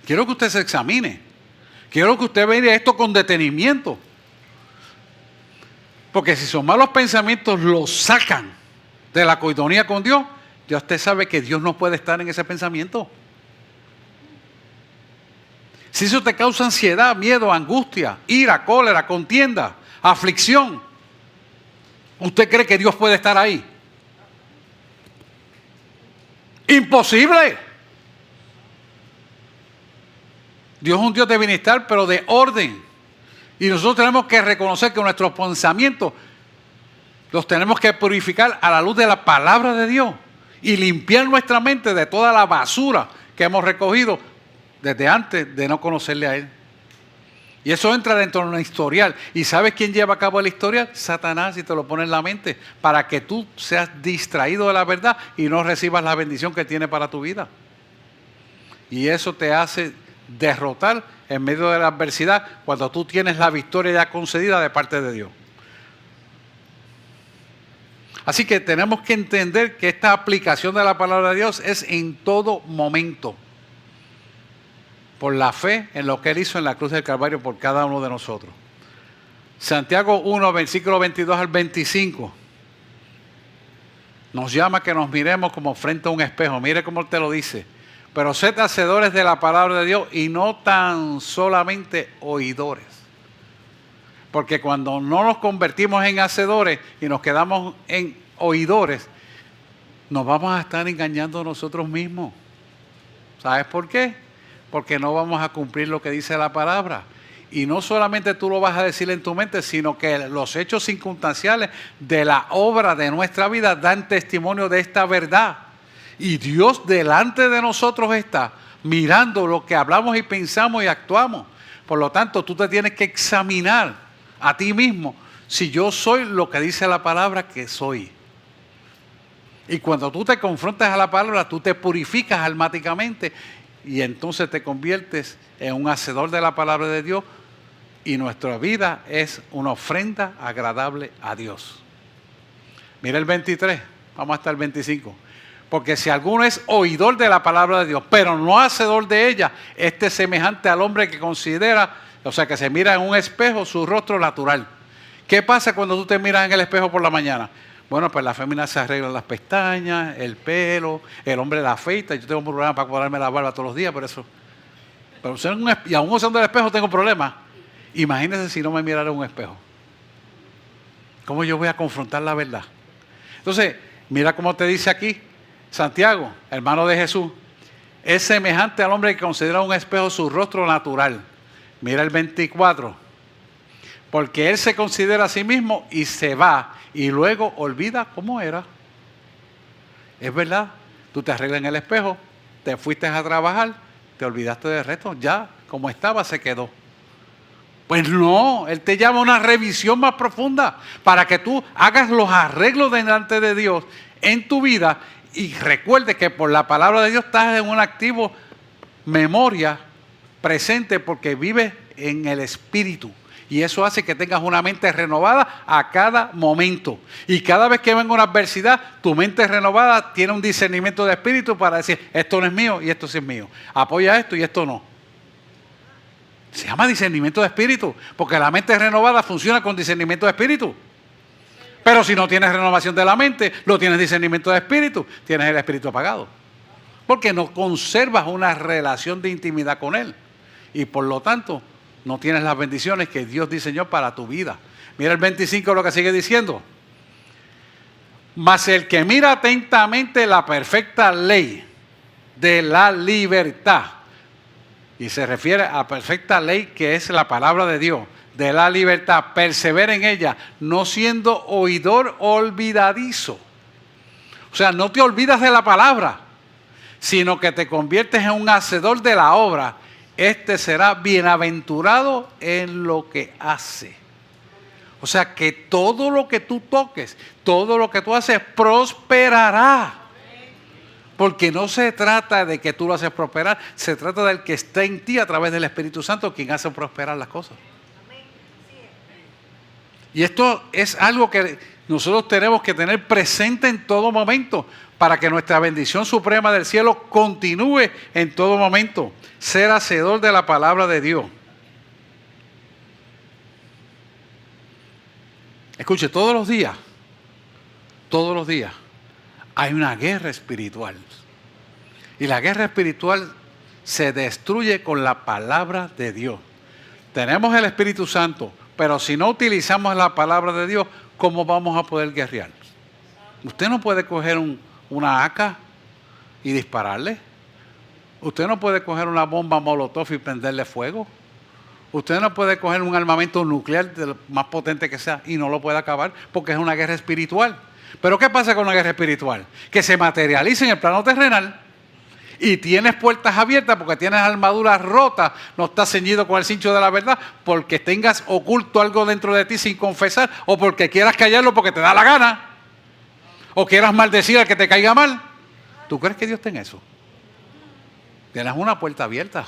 Quiero que usted se examine. Quiero que usted vea esto con detenimiento. Porque si son malos pensamientos, los sacan de la coinonía con Dios, ya usted sabe que Dios no puede estar en ese pensamiento. Si eso te causa ansiedad, miedo, angustia, ira, cólera, contienda, aflicción, ¿usted cree que Dios puede estar ahí? Imposible. Dios es un Dios de bienestar, pero de orden. Y nosotros tenemos que reconocer que nuestros pensamientos los tenemos que purificar a la luz de la palabra de Dios y limpiar nuestra mente de toda la basura que hemos recogido desde antes de no conocerle a Él. Y eso entra dentro de un historial. ¿Y sabes quién lleva a cabo el historial? Satanás, y te lo pone en la mente para que tú seas distraído de la verdad y no recibas la bendición que tiene para tu vida. Y eso te hace derrotar en medio de la adversidad cuando tú tienes la victoria ya concedida de parte de Dios. Así que tenemos que entender que esta aplicación de la palabra de Dios es en todo momento, por la fe en lo que Él hizo en la cruz del Calvario por cada uno de nosotros. Santiago 1, versículo 22 al 25, nos llama que nos miremos como frente a un espejo. Mire cómo te lo dice. Pero sed hacedores de la palabra de Dios y no tan solamente oidores. Porque cuando no nos convertimos en hacedores y nos quedamos en oidores, nos vamos a estar engañando a nosotros mismos. ¿Sabes por qué? Porque no vamos a cumplir lo que dice la palabra. Y no solamente tú lo vas a decir en tu mente, sino que los hechos circunstanciales de la obra de nuestra vida dan testimonio de esta verdad. Y Dios delante de nosotros está mirando lo que hablamos y pensamos y actuamos. Por lo tanto, tú te tienes que examinar a ti mismo si yo soy lo que dice la palabra que soy. Y cuando tú te confrontas a la palabra, tú te purificas almáticamente y entonces te conviertes en un hacedor de la palabra de Dios y nuestra vida es una ofrenda agradable a Dios. Mira el 23, vamos hasta el 25. Porque si alguno es oidor de la palabra de Dios, pero no hacedor de ella, este es semejante al hombre que considera, o sea, que se mira en un espejo su rostro natural. ¿Qué pasa cuando tú te miras en el espejo por la mañana? Bueno, pues la fémina se arregla las pestañas, el pelo, el hombre la afeita. Yo tengo un problema para cuadrarme la barba todos los días, por eso. Y aún usando el espejo tengo problemas. Imagínense si no me mirara en un espejo. ¿Cómo yo voy a confrontar la verdad? Entonces, mira cómo te dice aquí Santiago, hermano de Jesús. Es semejante al hombre que considera un espejo su rostro natural. Mira el 24. Porque él se considera a sí mismo y se va y luego olvida cómo era. Es verdad, tú te arreglas en el espejo, te fuiste a trabajar, te olvidaste del resto, ya como estaba se quedó. Pues no, Él te llama a una revisión más profunda para que tú hagas los arreglos delante de Dios en tu vida y recuerdes que por la palabra de Dios estás en un activo memoria presente porque vives en el Espíritu. Y eso hace que tengas una mente renovada a cada momento. Y cada vez que venga una adversidad, tu mente renovada tiene un discernimiento de espíritu para decir, esto no es mío y esto sí es mío. Apoya esto y esto no. Se llama discernimiento de espíritu, porque la mente renovada funciona con discernimiento de espíritu. Pero si no tienes renovación de la mente, no tienes discernimiento de espíritu, tienes el espíritu apagado. Porque no conservas una relación de intimidad con Él. Y por lo tanto, no tienes las bendiciones que Dios diseñó para tu vida. Mira el 25 lo que sigue diciendo. Mas el que mira atentamente la perfecta ley de la libertad, y se refiere a la perfecta ley que es la palabra de Dios, de la libertad, persevera en ella, no siendo oidor olvidadizo. O sea, no te olvidas de la palabra, sino que te conviertes en un hacedor de la obra. Este será bienaventurado en lo que hace. O sea que todo lo que tú toques, todo lo que tú haces, prosperará. Porque no se trata de que tú lo haces prosperar, se trata del que está en ti a través del Espíritu Santo, quien hace prosperar las cosas. Y esto es algo que nosotros tenemos que tener presente en todo momento para que nuestra bendición suprema del cielo continúe en todo momento. Ser hacedor de la palabra de Dios. Escuche, todos los días hay una guerra espiritual. Y la guerra espiritual se destruye con la palabra de Dios. Tenemos el Espíritu Santo, pero si no utilizamos la palabra de Dios, ¿cómo vamos a poder guerrear? Usted no puede coger una AK y dispararle. Usted no puede coger una bomba molotov y prenderle fuego. Usted no puede coger un armamento nuclear de lo más potente que sea y no lo puede acabar porque es una guerra espiritual. Pero ¿qué pasa con una guerra espiritual? Que se materializa en el plano terrenal y tienes puertas abiertas porque tienes armaduras rotas, no estás ceñido con el cincho de la verdad porque tengas oculto algo dentro de ti sin confesar o porque quieras callarlo porque te da la gana o quieras maldecir al que te caiga mal. ¿Tú crees que Dios está en eso? Tienes una puerta abierta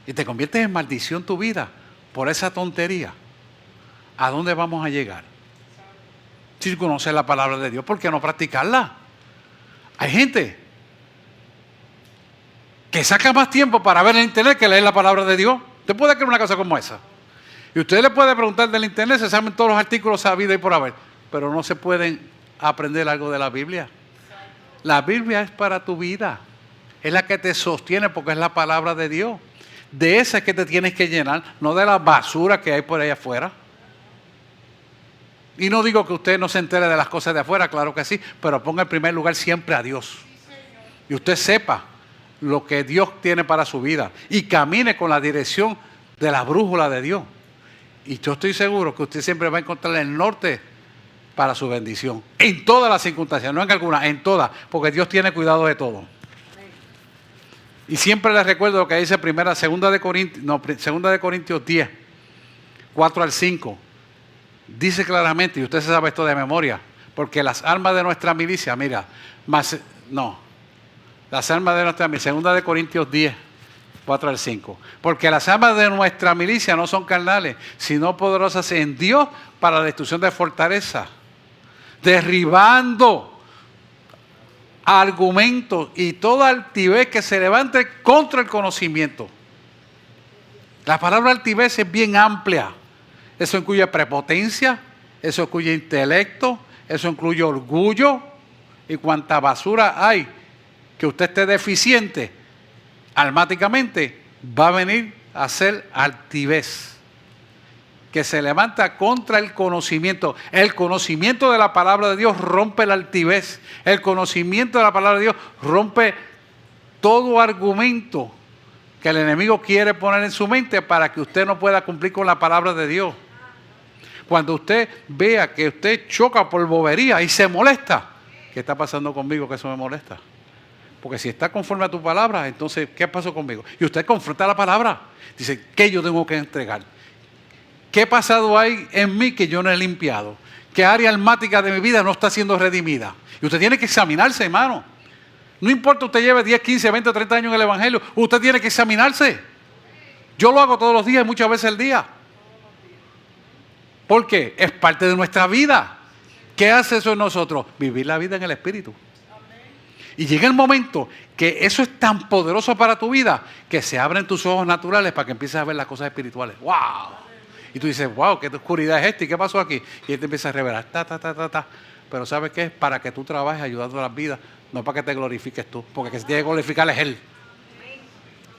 y te conviertes en maldición tu vida por esa tontería. ¿A dónde vamos a llegar? Si conoces la palabra de Dios, ¿por qué no practicarla? Hay gente que saca más tiempo para ver en internet que leer la palabra de Dios. Usted puede creer una cosa como esa. Y usted le puede preguntar del internet, se saben todos los artículos sabidos y por haber, pero no se pueden aprender algo de la Biblia. La Biblia es para tu vida. Es la que te sostiene porque es la palabra de Dios. De esa es que te tienes que llenar, no de la basura que hay por ahí afuera. Y no digo que usted no se entere de las cosas de afuera, claro que sí, pero ponga en primer lugar siempre a Dios. Y usted sepa lo que Dios tiene para su vida y camine con la dirección de la brújula de Dios. Y yo estoy seguro que usted siempre va a encontrar el norte para su bendición. En todas las circunstancias, no en algunas, en todas, porque Dios tiene cuidado de todo. Y siempre les recuerdo lo que dice segunda de Corintios 10, 4 al 5. Dice claramente, y usted se sabe esto de memoria, porque las armas de nuestra milicia, las armas de nuestra milicia, segunda de Corintios 10, 4 al 5. Porque las armas de nuestra milicia no son carnales, sino poderosas en Dios para la destrucción de fortaleza, derribando argumentos y toda altivez que se levante contra el conocimiento. La palabra altivez es bien amplia. Eso incluye prepotencia, eso incluye intelecto, eso incluye orgullo y cuanta basura hay que usted esté deficiente, almáticamente va a venir a ser altivez, que se levanta contra el conocimiento. El conocimiento de la palabra de Dios rompe la altivez. El conocimiento de la palabra de Dios rompe todo argumento que el enemigo quiere poner en su mente para que usted no pueda cumplir con la palabra de Dios. Cuando usted vea que usted choca por bobería y se molesta, ¿qué está pasando conmigo que eso me molesta? Porque si está conforme a tu palabra, entonces, ¿qué pasó conmigo? Y usted confronta la palabra. Dice, ¿qué yo tengo que entregar? ¿Qué pasado hay en mí que yo no he limpiado? ¿Qué área almática de mi vida no está siendo redimida? Y usted tiene que examinarse, hermano. No importa usted lleve 10, 15, 20, 30 años en el Evangelio, usted tiene que examinarse. Yo lo hago todos los días y muchas veces al día. ¿Por qué? Es parte de nuestra vida. ¿Qué hace eso en nosotros? Vivir la vida en el Espíritu. Y llega el momento que eso es tan poderoso para tu vida que se abren tus ojos naturales para que empieces a ver las cosas espirituales. ¡Wow! Y tú dices, wow, ¿qué oscuridad es esta? ¿Y qué pasó aquí? Y él te empieza a revelar, Pero ¿sabes qué? Para que tú trabajes ayudando a las vidas, no para que te glorifiques tú, porque que se tiene que glorificar es Él.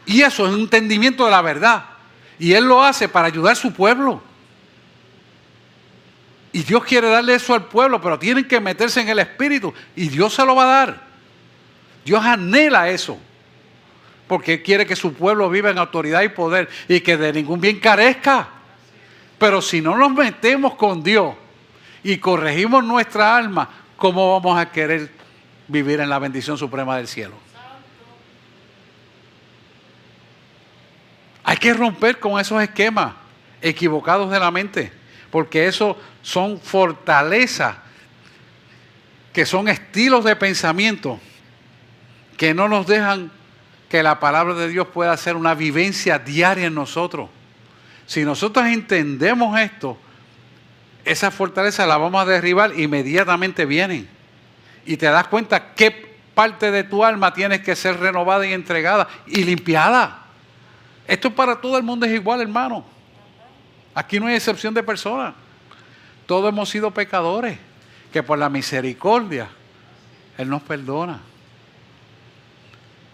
Y eso es un entendimiento de la verdad. Y Él lo hace para ayudar a su pueblo. Y Dios quiere darle eso al pueblo, pero tienen que meterse en el Espíritu. Y Dios se lo va a dar. Dios anhela eso. Porque Él quiere que su pueblo viva en autoridad y poder y que de ningún bien carezca. Pero si no nos metemos con Dios y corregimos nuestra alma, ¿cómo vamos a querer vivir en la bendición suprema del cielo? Hay que romper con esos esquemas equivocados de la mente, porque eso son fortalezas, que son estilos de pensamiento que no nos dejan que la palabra de Dios pueda ser una vivencia diaria en nosotros. Si nosotros entendemos esto, esa fortaleza la vamos a derribar, inmediatamente vienen. Y te das cuenta qué parte de tu alma tienes que ser renovada y entregada y limpiada. Esto para todo el mundo es igual, hermano. Aquí no hay excepción de personas. Todos hemos sido pecadores, que por la misericordia Él nos perdona.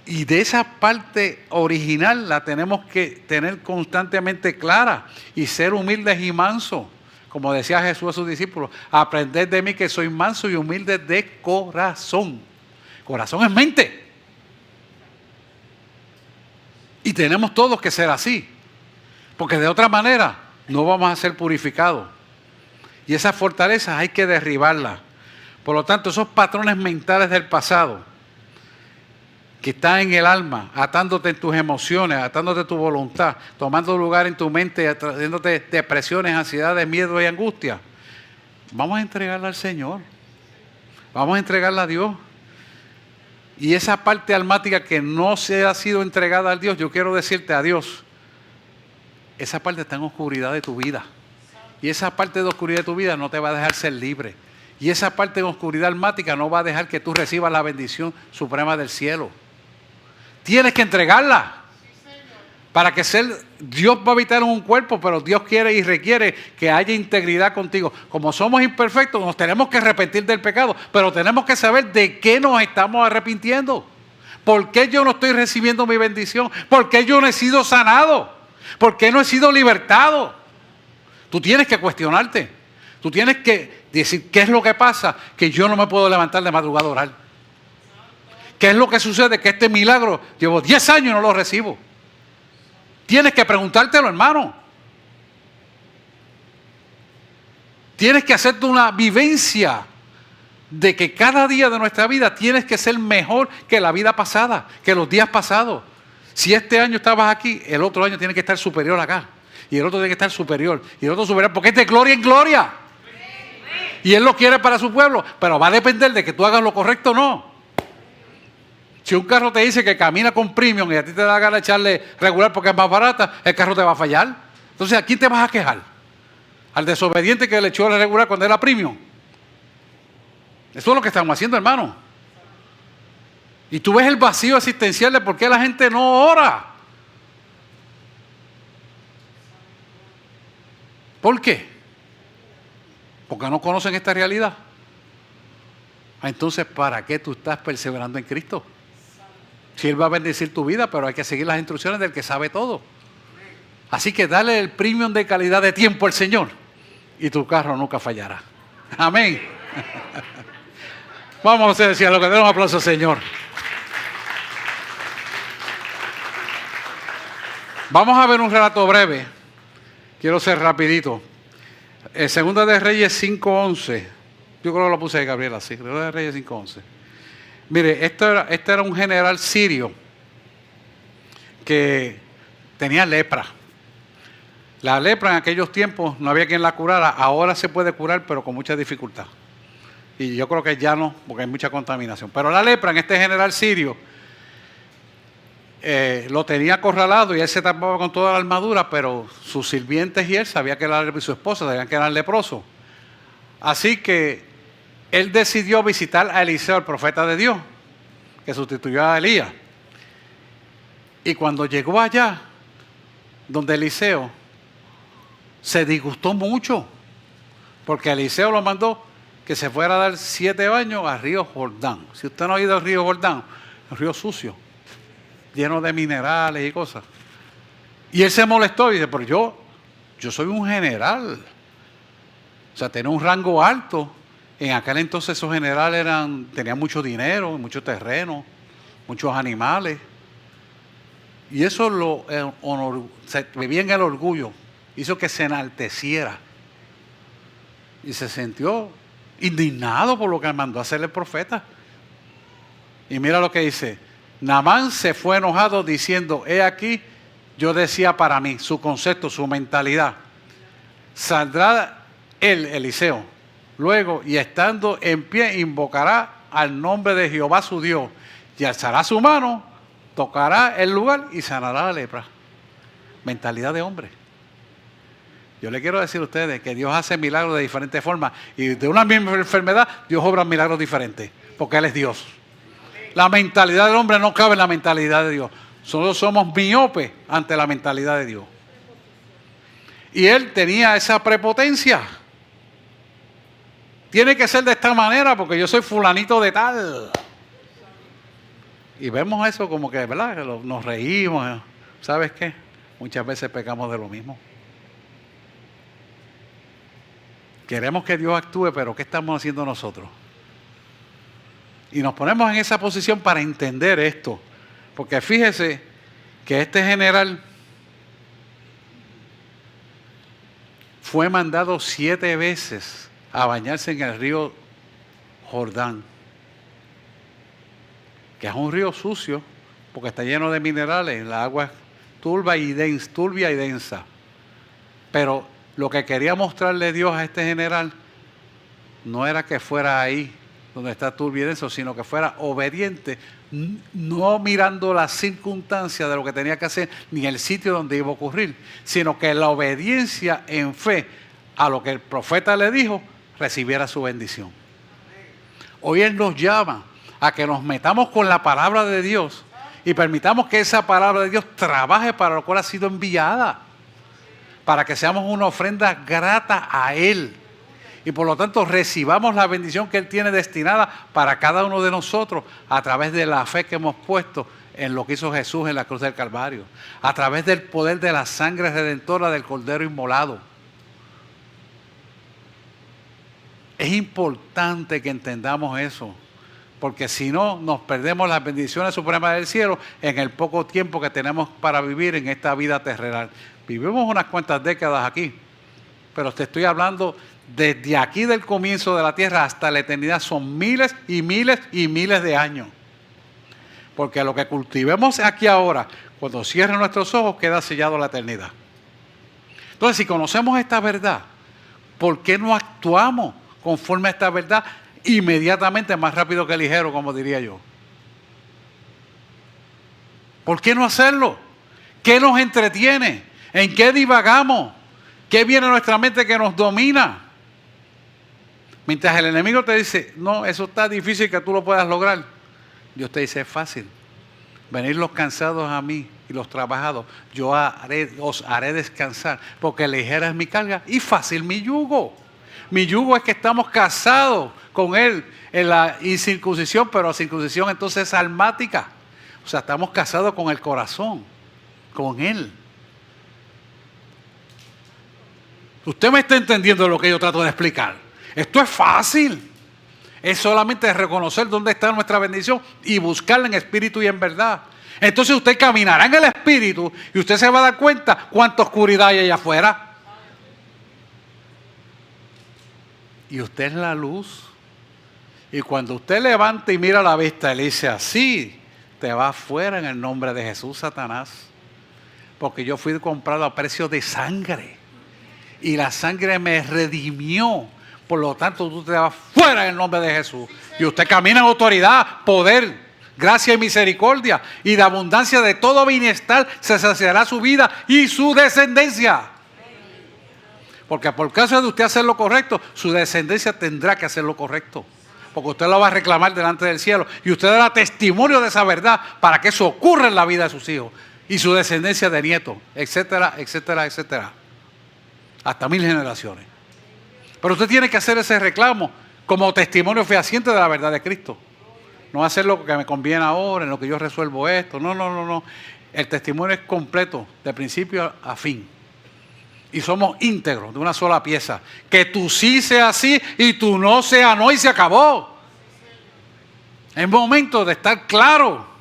Y de esa parte original la tenemos que tener constantemente clara y ser humildes y mansos. Como decía Jesús a sus discípulos, aprended de mí que soy manso y humilde de corazón. Corazón es mente. Y tenemos todos que ser así. Porque de otra manera no vamos a ser purificados. Y esas fortalezas hay que derribarlas. Por lo tanto, esos patrones mentales del pasado que están en el alma, atándote en tus emociones, atándote tu voluntad, tomando lugar en tu mente, trayéndote depresiones, ansiedades, miedo y angustia. Vamos a entregarla al Señor. Vamos a entregarla a Dios. Y esa parte almática que no se ha sido entregada a Dios, yo quiero decirte a Dios, esa parte está en oscuridad de tu vida. Y esa parte de oscuridad de tu vida no te va a dejar ser libre. Y esa parte de oscuridad almática no va a dejar que tú recibas la bendición suprema del cielo. Tienes que entregarla. Para que Dios va a habitar en un cuerpo, pero Dios quiere y requiere que haya integridad contigo. Como somos imperfectos, nos tenemos que arrepentir del pecado, pero tenemos que saber de qué nos estamos arrepintiendo. ¿Por qué yo no estoy recibiendo mi bendición? ¿Por qué yo no he sido sanado? ¿Por qué no he sido libertado? Tú tienes que cuestionarte. Tú tienes que decir, ¿qué es lo que pasa? Que yo no me puedo levantar de madrugada a orar. ¿Qué es lo que sucede? Que este milagro, llevo 10 años y no lo recibo. Tienes que preguntártelo, hermano. Tienes que hacerte una vivencia de que cada día de nuestra vida tienes que ser mejor que la vida pasada, que los días pasados. Si este año estabas aquí, el otro año tiene que estar superior acá. Y el otro tiene que estar superior. Y el otro superior, porque es de gloria en gloria. Y Él lo quiere para su pueblo. Pero va a depender de que tú hagas lo correcto o no. Si un carro te dice que camina con premium y a ti te da gana echarle regular porque es más barata, el carro te va a fallar. Entonces, ¿a quién te vas a quejar? Al desobediente que le echó la regular cuando era premium. Eso es lo que estamos haciendo, hermano. Y tú ves el vacío existencial de por qué la gente no ora. ¿Por qué? Porque no conocen esta realidad. Entonces, ¿para qué tú estás perseverando en Cristo? Si Él va a bendecir tu vida, pero hay que seguir las instrucciones del que sabe todo. Así que dale el premium de calidad de tiempo al Señor y tu carro nunca fallará. Amén. Vamos a decir lo que demos un aplauso al Señor. Vamos a ver un relato breve. Quiero ser rapidito. Segunda de Reyes 5:11. Yo creo que lo puse ahí, Gabriela, sí. Segunda de Reyes 5:11. Mire, este era un general sirio que tenía lepra. La lepra en aquellos tiempos no había quien la curara. Ahora se puede curar, pero con mucha dificultad. Y yo creo que ya no, porque hay mucha contaminación. Pero la lepra en este general sirio lo tenía acorralado y él se tapaba con toda la armadura, pero sus sirvientes y él sabían que era, y su esposa sabían que eran leprosos. Así que él decidió visitar a Eliseo, el profeta de Dios, que sustituyó a Elías. Y cuando llegó allá, donde Eliseo, se disgustó mucho, porque Eliseo lo mandó que se fuera a dar 7 baños al río Jordán. Si usted no ha ido al río Jordán, un río sucio, lleno de minerales y cosas. Y él se molestó y dice, pero yo soy un general. O sea, tenía un rango alto. En aquel entonces esos generales tenían mucho dinero, mucho terreno, muchos animales. Y eso se vivía en el orgullo. Hizo que se enalteciera. Y se sintió indignado por lo que mandó a hacer el profeta. Y mira lo que dice. Naamán se fue enojado diciendo, he aquí, yo decía para mí, su concepto, su mentalidad. Saldrá él, Eliseo, luego y estando en pie invocará al nombre de Jehová su Dios y alzará su mano, tocará el lugar y sanará la lepra. Mentalidad de hombre. Yo le quiero decir a ustedes que Dios hace milagros de diferentes formas y de una misma enfermedad Dios obra milagros diferentes porque Él es Dios. La mentalidad del hombre no cabe en la mentalidad de Dios. Solo somos miopes ante la mentalidad de Dios. Y él tenía esa prepotencia. Tiene que ser de esta manera porque yo soy fulanito de tal. Y vemos eso como que, ¿verdad? Nos reímos. ¿Sabes qué? Muchas veces pecamos de lo mismo. Queremos que Dios actúe, pero ¿qué estamos haciendo nosotros? Y nos ponemos en esa posición para entender esto. Porque fíjese que este general fue mandado 7 veces a bañarse en el río Jordán, que es un río sucio porque está lleno de minerales, el agua es turbia y densa. Pero lo que quería mostrarle Dios a este general no era que fuera ahí donde está turbio y denso, sino que fuera obediente, no mirando las circunstancias de lo que tenía que hacer, ni el sitio donde iba a ocurrir, sino que la obediencia en fe a lo que el profeta le dijo, recibiera su bendición. Hoy Él nos llama a que nos metamos con la palabra de Dios y permitamos que esa palabra de Dios trabaje para lo cual ha sido enviada, para que seamos una ofrenda grata a Él. Y por lo tanto recibamos la bendición que Él tiene destinada para cada uno de nosotros a través de la fe que hemos puesto en lo que hizo Jesús en la cruz del Calvario, a través del poder de la sangre redentora del Cordero inmolado. Es importante que entendamos eso, porque si no, nos perdemos las bendiciones supremas del cielo en el poco tiempo que tenemos para vivir en esta vida terrenal. Vivimos unas cuantas décadas aquí, pero te estoy hablando desde aquí del comienzo de la tierra hasta la eternidad. Son miles y miles y miles de años. Porque lo que cultivemos aquí ahora, cuando cierren nuestros ojos, queda sellado la eternidad. Entonces, si conocemos esta verdad, ¿por qué no actuamos conforme a esta verdad inmediatamente, más rápido que ligero, como diría yo? ¿Por qué no hacerlo? ¿Qué nos entretiene? ¿En qué divagamos? ¿Qué viene a nuestra mente que nos domina? Mientras el enemigo te dice, no, eso está difícil que tú lo puedas lograr, Dios te dice, es fácil. Venid los cansados a mí y los trabajados, os haré descansar, porque ligera es mi carga y fácil mi yugo. Mi yugo es que estamos casados con Él en la incircuncisión, pero la circuncisión entonces es almática. O sea, estamos casados con el corazón, con Él. Usted me está entendiendo lo que yo trato de explicar. Esto es fácil. Es solamente reconocer dónde está nuestra bendición y buscarla en espíritu y en verdad. Entonces usted caminará en el espíritu y usted se va a dar cuenta cuánta oscuridad hay allá afuera. Y usted es la luz. Y cuando usted levanta y mira la vista, él dice así, te vas afuera en el nombre de Jesús, Satanás. Porque yo fui comprado a precio de sangre. Y la sangre me redimió. Por lo tanto, tú te vas fuera en el nombre de Jesús. Y usted camina en autoridad, poder, gracia y misericordia. Y de abundancia de todo bienestar se saciará su vida y su descendencia. Porque por causa de usted hacer lo correcto, su descendencia tendrá que hacer lo correcto. Porque usted lo va a reclamar delante del cielo. Y usted dará testimonio de esa verdad para que eso ocurra en la vida de sus hijos. Y su descendencia de nietos, etcétera, etcétera, etcétera. Hasta 1000 generaciones. Pero usted tiene que hacer ese reclamo como testimonio fehaciente de la verdad de Cristo. No hacer lo que me conviene ahora, en lo que yo resuelvo esto. No. El testimonio es completo, de principio a fin. Y somos íntegros, de una sola pieza. Que tú sí sea sí y tú no sea no y se acabó. Es momento de estar claro.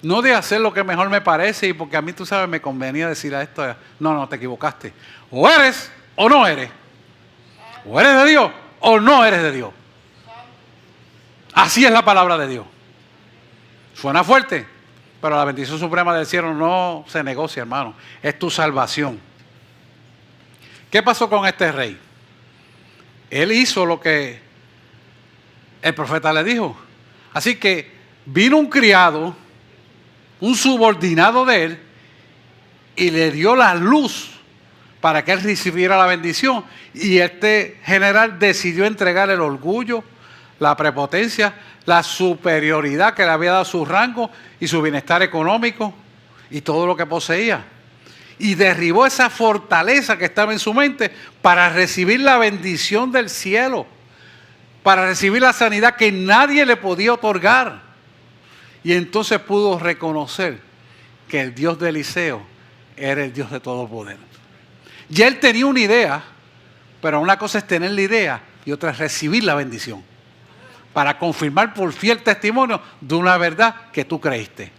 No de hacer lo que mejor me parece y porque a mí, tú sabes, me convenía decir a esto. No, te equivocaste. O eres o no eres. O eres de Dios o no eres de Dios. Así es la palabra de Dios. Suena fuerte, pero la bendición suprema del cielo no se negocia, hermano. Es tu salvación. ¿Qué pasó con este rey? Él hizo lo que el profeta le dijo. Así que vino un criado, un subordinado de él, y le dio la luz para que él recibiera la bendición. Y este general decidió entregar el orgullo, la prepotencia, la superioridad que le había dado su rango y su bienestar económico y todo lo que poseía. Y derribó esa fortaleza que estaba en su mente para recibir la bendición del cielo, para recibir la sanidad que nadie le podía otorgar. Y entonces pudo reconocer que el Dios de Eliseo era el Dios de todo poder. Ya él tenía una idea, pero una cosa es tener la idea y otra es recibir la bendición. Para confirmar por fiel testimonio de una verdad que tú creíste.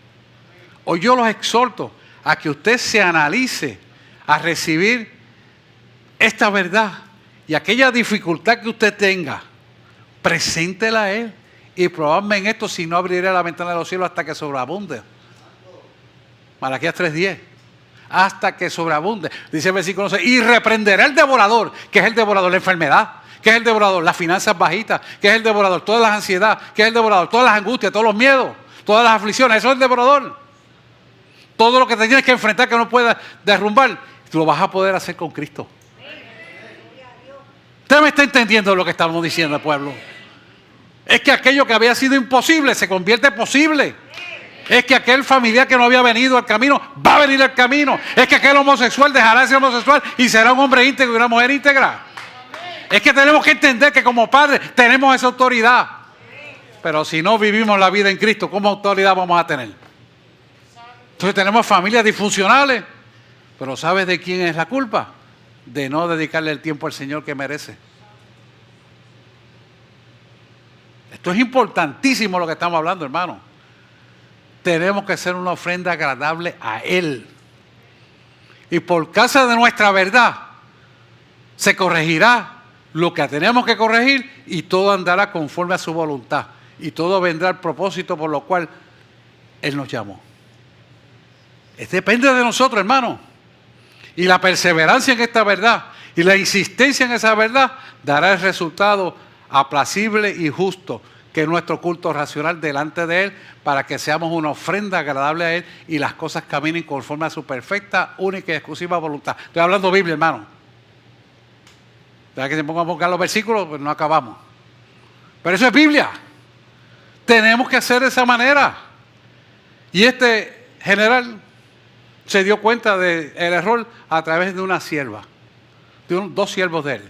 Hoy yo los exhorto a que usted se analice a recibir esta verdad y aquella dificultad que usted tenga, preséntela a Él y probadme en esto si no abriré la ventana de los cielos hasta que sobreabunde. Malaquías 3:10. Hasta que sobreabunde. Dice el versículo 6, y reprenderá el devorador. ¿Qué es el devorador? La enfermedad. ¿Qué es el devorador? Las finanzas bajitas. ¿Qué es el devorador? Todas las ansiedades. ¿Qué es el devorador? Todas las angustias, todos los miedos, todas las aflicciones. Eso es el devorador. Todo lo que te tienes que enfrentar que no puedas derrumbar, lo vas a poder hacer con Cristo. Usted me está entendiendo lo que estamos diciendo, pueblo. Es que aquello que había sido imposible se convierte en posible. Es que aquel familiar que no había venido al camino va a venir al camino. Es que aquel homosexual dejará de ser homosexual y será un hombre íntegro y una mujer íntegra. Es que tenemos que entender que como padres tenemos esa autoridad. Pero si no vivimos la vida en Cristo, ¿cómo autoridad vamos a tener? Entonces tenemos familias disfuncionales. Pero ¿sabes de quién es la culpa? De no dedicarle el tiempo al Señor que merece. Esto es importantísimo lo que estamos hablando, hermano. Tenemos que hacer una ofrenda agradable a Él. Y por causa de nuestra verdad, se corregirá lo que tenemos que corregir y todo andará conforme a su voluntad. Y todo vendrá al propósito por lo cual Él nos llamó. Depende de nosotros, hermano. Y la perseverancia en esta verdad y la insistencia en esa verdad dará el resultado apacible y justo, que es nuestro culto racional delante de Él, para que seamos una ofrenda agradable a Él y las cosas caminen conforme a su perfecta, única y exclusiva voluntad. Estoy hablando Biblia, hermano. ¿Verdad que se pongan a buscar los versículos? Pues no acabamos. Pero eso es Biblia. Tenemos que hacer de esa manera. Y este general se dio cuenta del error a través de una sierva, dos siervos de él.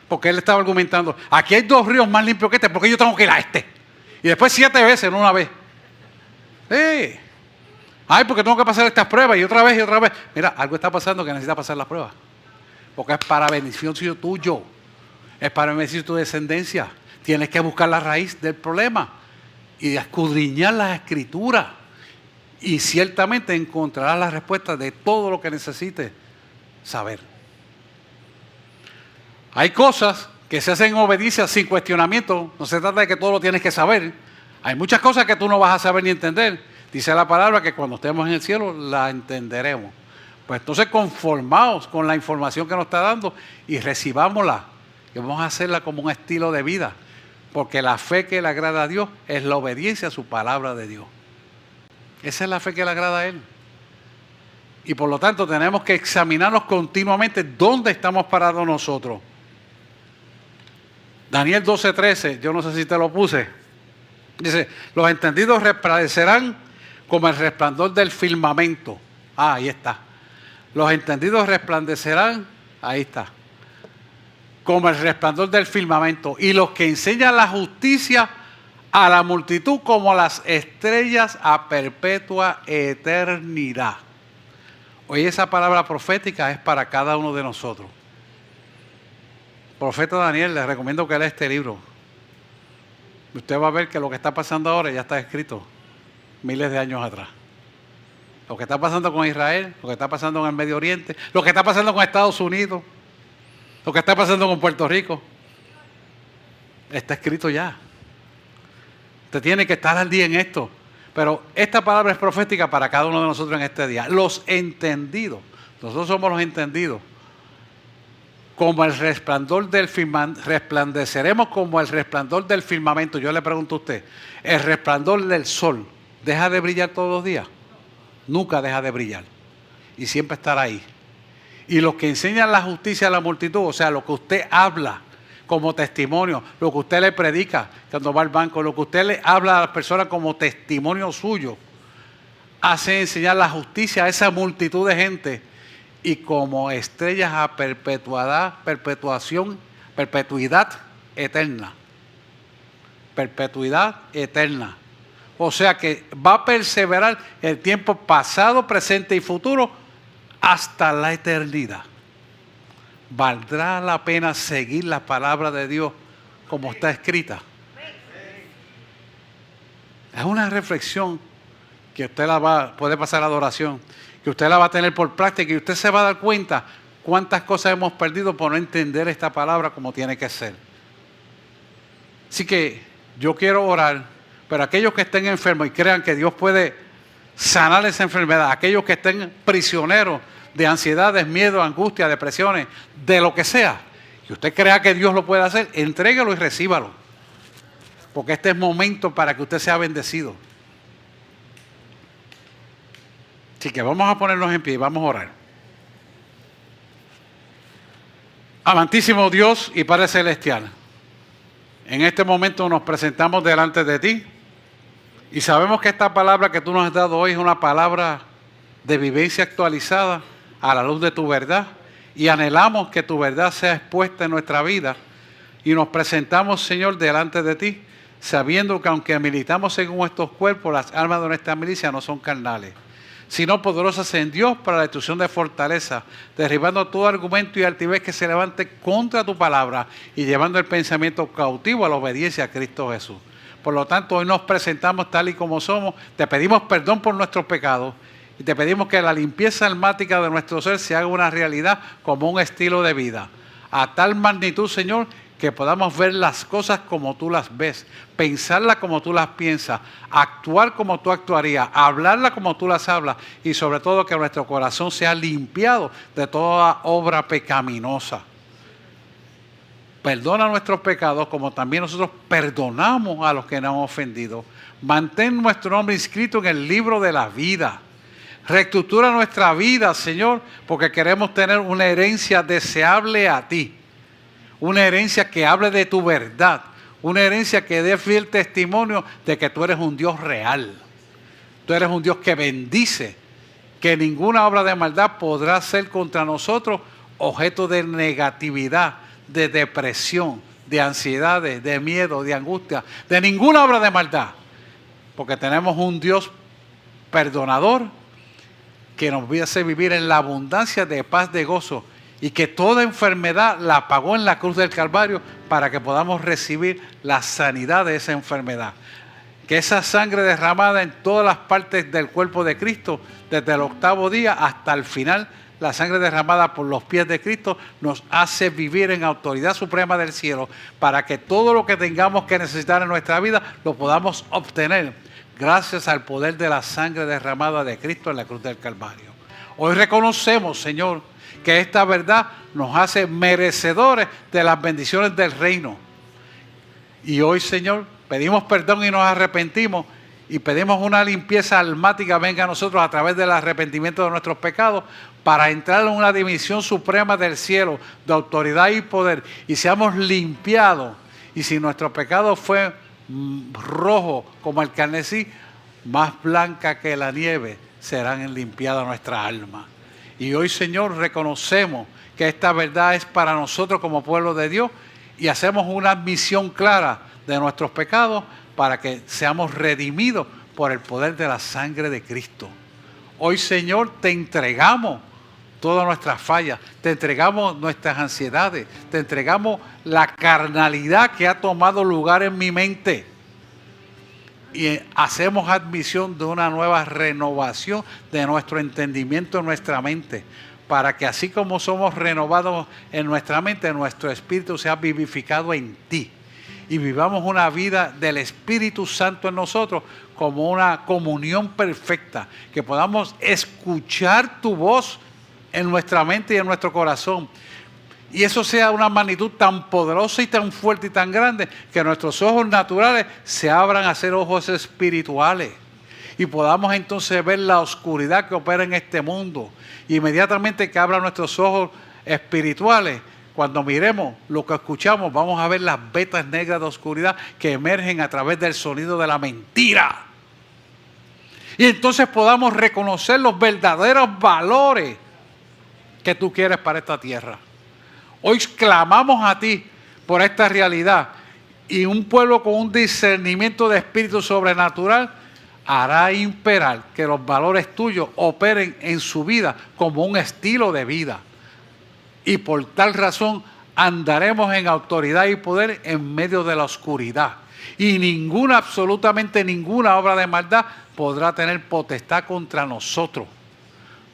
Porque él estaba argumentando, aquí hay 2 ríos más limpios que este, ¿por qué yo tengo que ir a este? Y después 7 veces, no una vez. Sí. Ay, porque tengo que pasar estas pruebas y otra vez y otra vez. Mira, algo está pasando que necesita pasar las pruebas. Porque es para beneficio tuyo. Es para beneficio de tu descendencia. Tienes que buscar la raíz del problema y escudriñar las escrituras. Y ciertamente encontrarás la respuesta de todo lo que necesites saber. Hay cosas que se hacen en obediencia sin cuestionamiento. No se trata de que todo lo tienes que saber. Hay muchas cosas que tú no vas a saber ni entender. Dice la palabra que cuando estemos en el cielo la entenderemos. Pues entonces conformaos con la información que nos está dando y recibámosla. Que vamos a hacerla como un estilo de vida. Porque la fe que le agrada a Dios es la obediencia a su palabra de Dios. Esa es la fe que le agrada a Él. Y por lo tanto tenemos que examinarnos continuamente dónde estamos parados nosotros. Daniel 12:13, yo no sé si te lo puse. Dice, los entendidos resplandecerán como el resplandor del firmamento. Ah, ahí está. Los entendidos resplandecerán, ahí está. Como el resplandor del firmamento. Y los que enseñan la justicia a la multitud como las estrellas a perpetua eternidad. Hoy esa palabra profética es para cada uno de nosotros. Profeta Daniel, les recomiendo que lea este libro. Usted va a ver que lo que está pasando ahora ya está escrito miles de años atrás. Lo que está pasando con Israel, lo que está pasando en el Medio Oriente, lo que está pasando con Estados Unidos, lo que está pasando con Puerto Rico, está escrito ya. Usted tiene que estar al día en esto. Pero esta palabra es profética para cada uno de nosotros en este día. Los entendidos. Nosotros somos los entendidos. Como el resplandor del firmamento. Resplandeceremos como el resplandor del firmamento. Yo le pregunto a usted. ¿El resplandor del sol deja de brillar todos los días? Nunca deja de brillar. Y siempre estará ahí. Y los que enseñan la justicia a la multitud, o sea, lo que usted habla como testimonio, lo que usted le predica cuando va al banco, lo que usted le habla a las personas como testimonio suyo, hace enseñar la justicia a esa multitud de gente y como estrellas a perpetuidad eterna. Perpetuidad eterna. O sea que va a perseverar el tiempo pasado, presente y futuro hasta la eternidad. ¿Valdrá la pena seguir la palabra de Dios como está escrita? Es una reflexión que usted puede pasar a adoración, que usted la va a tener por práctica y usted se va a dar cuenta cuántas cosas hemos perdido por no entender esta palabra como tiene que ser. Así que yo quiero orar, pero aquellos que estén enfermos y crean que Dios puede sanar esa enfermedad, aquellos que estén prisioneros de ansiedades, miedo, angustia, depresiones, de lo que sea, que usted crea que Dios lo puede hacer, entréguelo y recíbalo. Porque este es momento para que usted sea bendecido. Así que vamos a ponernos en pie y vamos a orar. Amantísimo Dios y Padre Celestial, en este momento nos presentamos delante de ti Y sabemos que esta palabra que tú nos has dado hoy es una palabra de vivencia actualizada a la luz de tu verdad. Y anhelamos que tu verdad sea expuesta en nuestra vida. Y nos presentamos, Señor, delante de ti, sabiendo que aunque militamos según estos cuerpos, las armas de nuestra milicia no son carnales, sino poderosas en Dios para la destrucción de fortaleza, derribando todo argumento y altivez que se levante contra tu palabra y llevando el pensamiento cautivo a la obediencia a Cristo Jesús. Por lo tanto, hoy nos presentamos tal y como somos, te pedimos perdón por nuestros pecados y te pedimos que la limpieza almática de nuestro ser se haga una realidad como un estilo de vida. A tal magnitud, Señor, que podamos ver las cosas como tú las ves, pensarlas como tú las piensas, actuar como tú actuarías, hablarlas como tú las hablas y sobre todo que nuestro corazón sea limpiado de toda obra pecaminosa. Perdona nuestros pecados como también nosotros perdonamos a los que nos han ofendido. Mantén nuestro nombre inscrito en el libro de la vida. Reestructura nuestra vida, Señor, porque queremos tener una herencia deseable a ti. Una herencia que hable de tu verdad. Una herencia que dé fiel testimonio de que tú eres un Dios real. Tú eres un Dios que bendice. Que ninguna obra de maldad podrá ser contra nosotros objeto de negatividad, de depresión, de ansiedades, de miedo, de angustia. De ninguna obra de maldad. Porque tenemos un Dios perdonador que nos hace vivir en la abundancia de paz, de gozo. Y que toda enfermedad la pagó en la cruz del Calvario para que podamos recibir la sanidad de esa enfermedad. Que esa sangre derramada en todas las partes del cuerpo de Cristo, desde el 8º día hasta el final, la sangre derramada por los pies de Cristo nos hace vivir en autoridad suprema del cielo para que todo lo que tengamos que necesitar en nuestra vida lo podamos obtener gracias al poder de la sangre derramada de Cristo en la cruz del Calvario. Hoy reconocemos, Señor, que esta verdad nos hace merecedores de las bendiciones del reino. Y hoy, Señor, pedimos perdón y nos arrepentimos y pedimos una limpieza almática venga a nosotros a través del arrepentimiento de nuestros pecados para entrar en una dimensión suprema del cielo, de autoridad y poder, y seamos limpiados. Y si nuestro pecado fue rojo como el carmesí, más blanca que la nieve serán limpiadas nuestras almas. Y hoy, Señor, reconocemos que esta verdad es para nosotros como pueblo de Dios y hacemos una admisión clara de nuestros pecados para que seamos redimidos por el poder de la sangre de Cristo. Hoy, Señor, te entregamos todas nuestras fallas, te entregamos nuestras ansiedades, te entregamos la carnalidad que ha tomado lugar en mi mente. Y hacemos admisión de una nueva renovación de nuestro entendimiento en nuestra mente, para que así como somos renovados en nuestra mente, nuestro espíritu sea vivificado en ti. Y vivamos una vida del Espíritu Santo en nosotros como una comunión perfecta, que podamos escuchar tu voz en nuestra mente y en nuestro corazón. Y eso sea una magnitud tan poderosa y tan fuerte y tan grande que nuestros ojos naturales se abran a ser ojos espirituales. Y podamos entonces ver la oscuridad que opera en este mundo. Y inmediatamente que abran nuestros ojos espirituales, cuando miremos lo que escuchamos, vamos a ver las vetas negras de oscuridad que emergen a través del sonido de la mentira. Y entonces podamos reconocer los verdaderos valores que tú quieres para esta tierra. Hoy clamamos a ti por esta realidad y un pueblo con un discernimiento de espíritu sobrenatural hará imperar que los valores tuyos operen en su vida como un estilo de vida. Y por tal razón andaremos en autoridad y poder en medio de la oscuridad. Y absolutamente ninguna obra de maldad podrá tener potestad contra nosotros.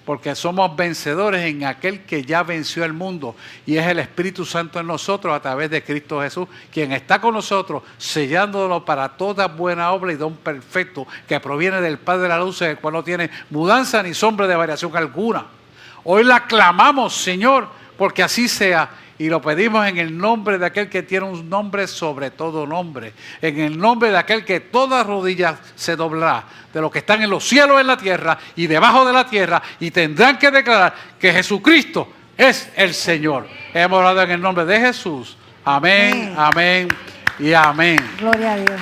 Porque somos vencedores en aquel que ya venció el mundo y es el Espíritu Santo en nosotros a través de Cristo Jesús, quien está con nosotros sellándolo para toda buena obra y don perfecto que proviene del Padre de la luz, el cual no tiene mudanza ni sombra de variación alguna. Hoy la clamamos, Señor, porque así sea. Y lo pedimos en el nombre de aquel que tiene un nombre sobre todo nombre. En el nombre de aquel que toda rodilla se doblará. De los que están en los cielos, en la tierra y debajo de la tierra. Y tendrán que declarar que Jesucristo es el Señor. Hemos orado en el nombre de Jesús. Amén, amén y amén. Gloria a Dios.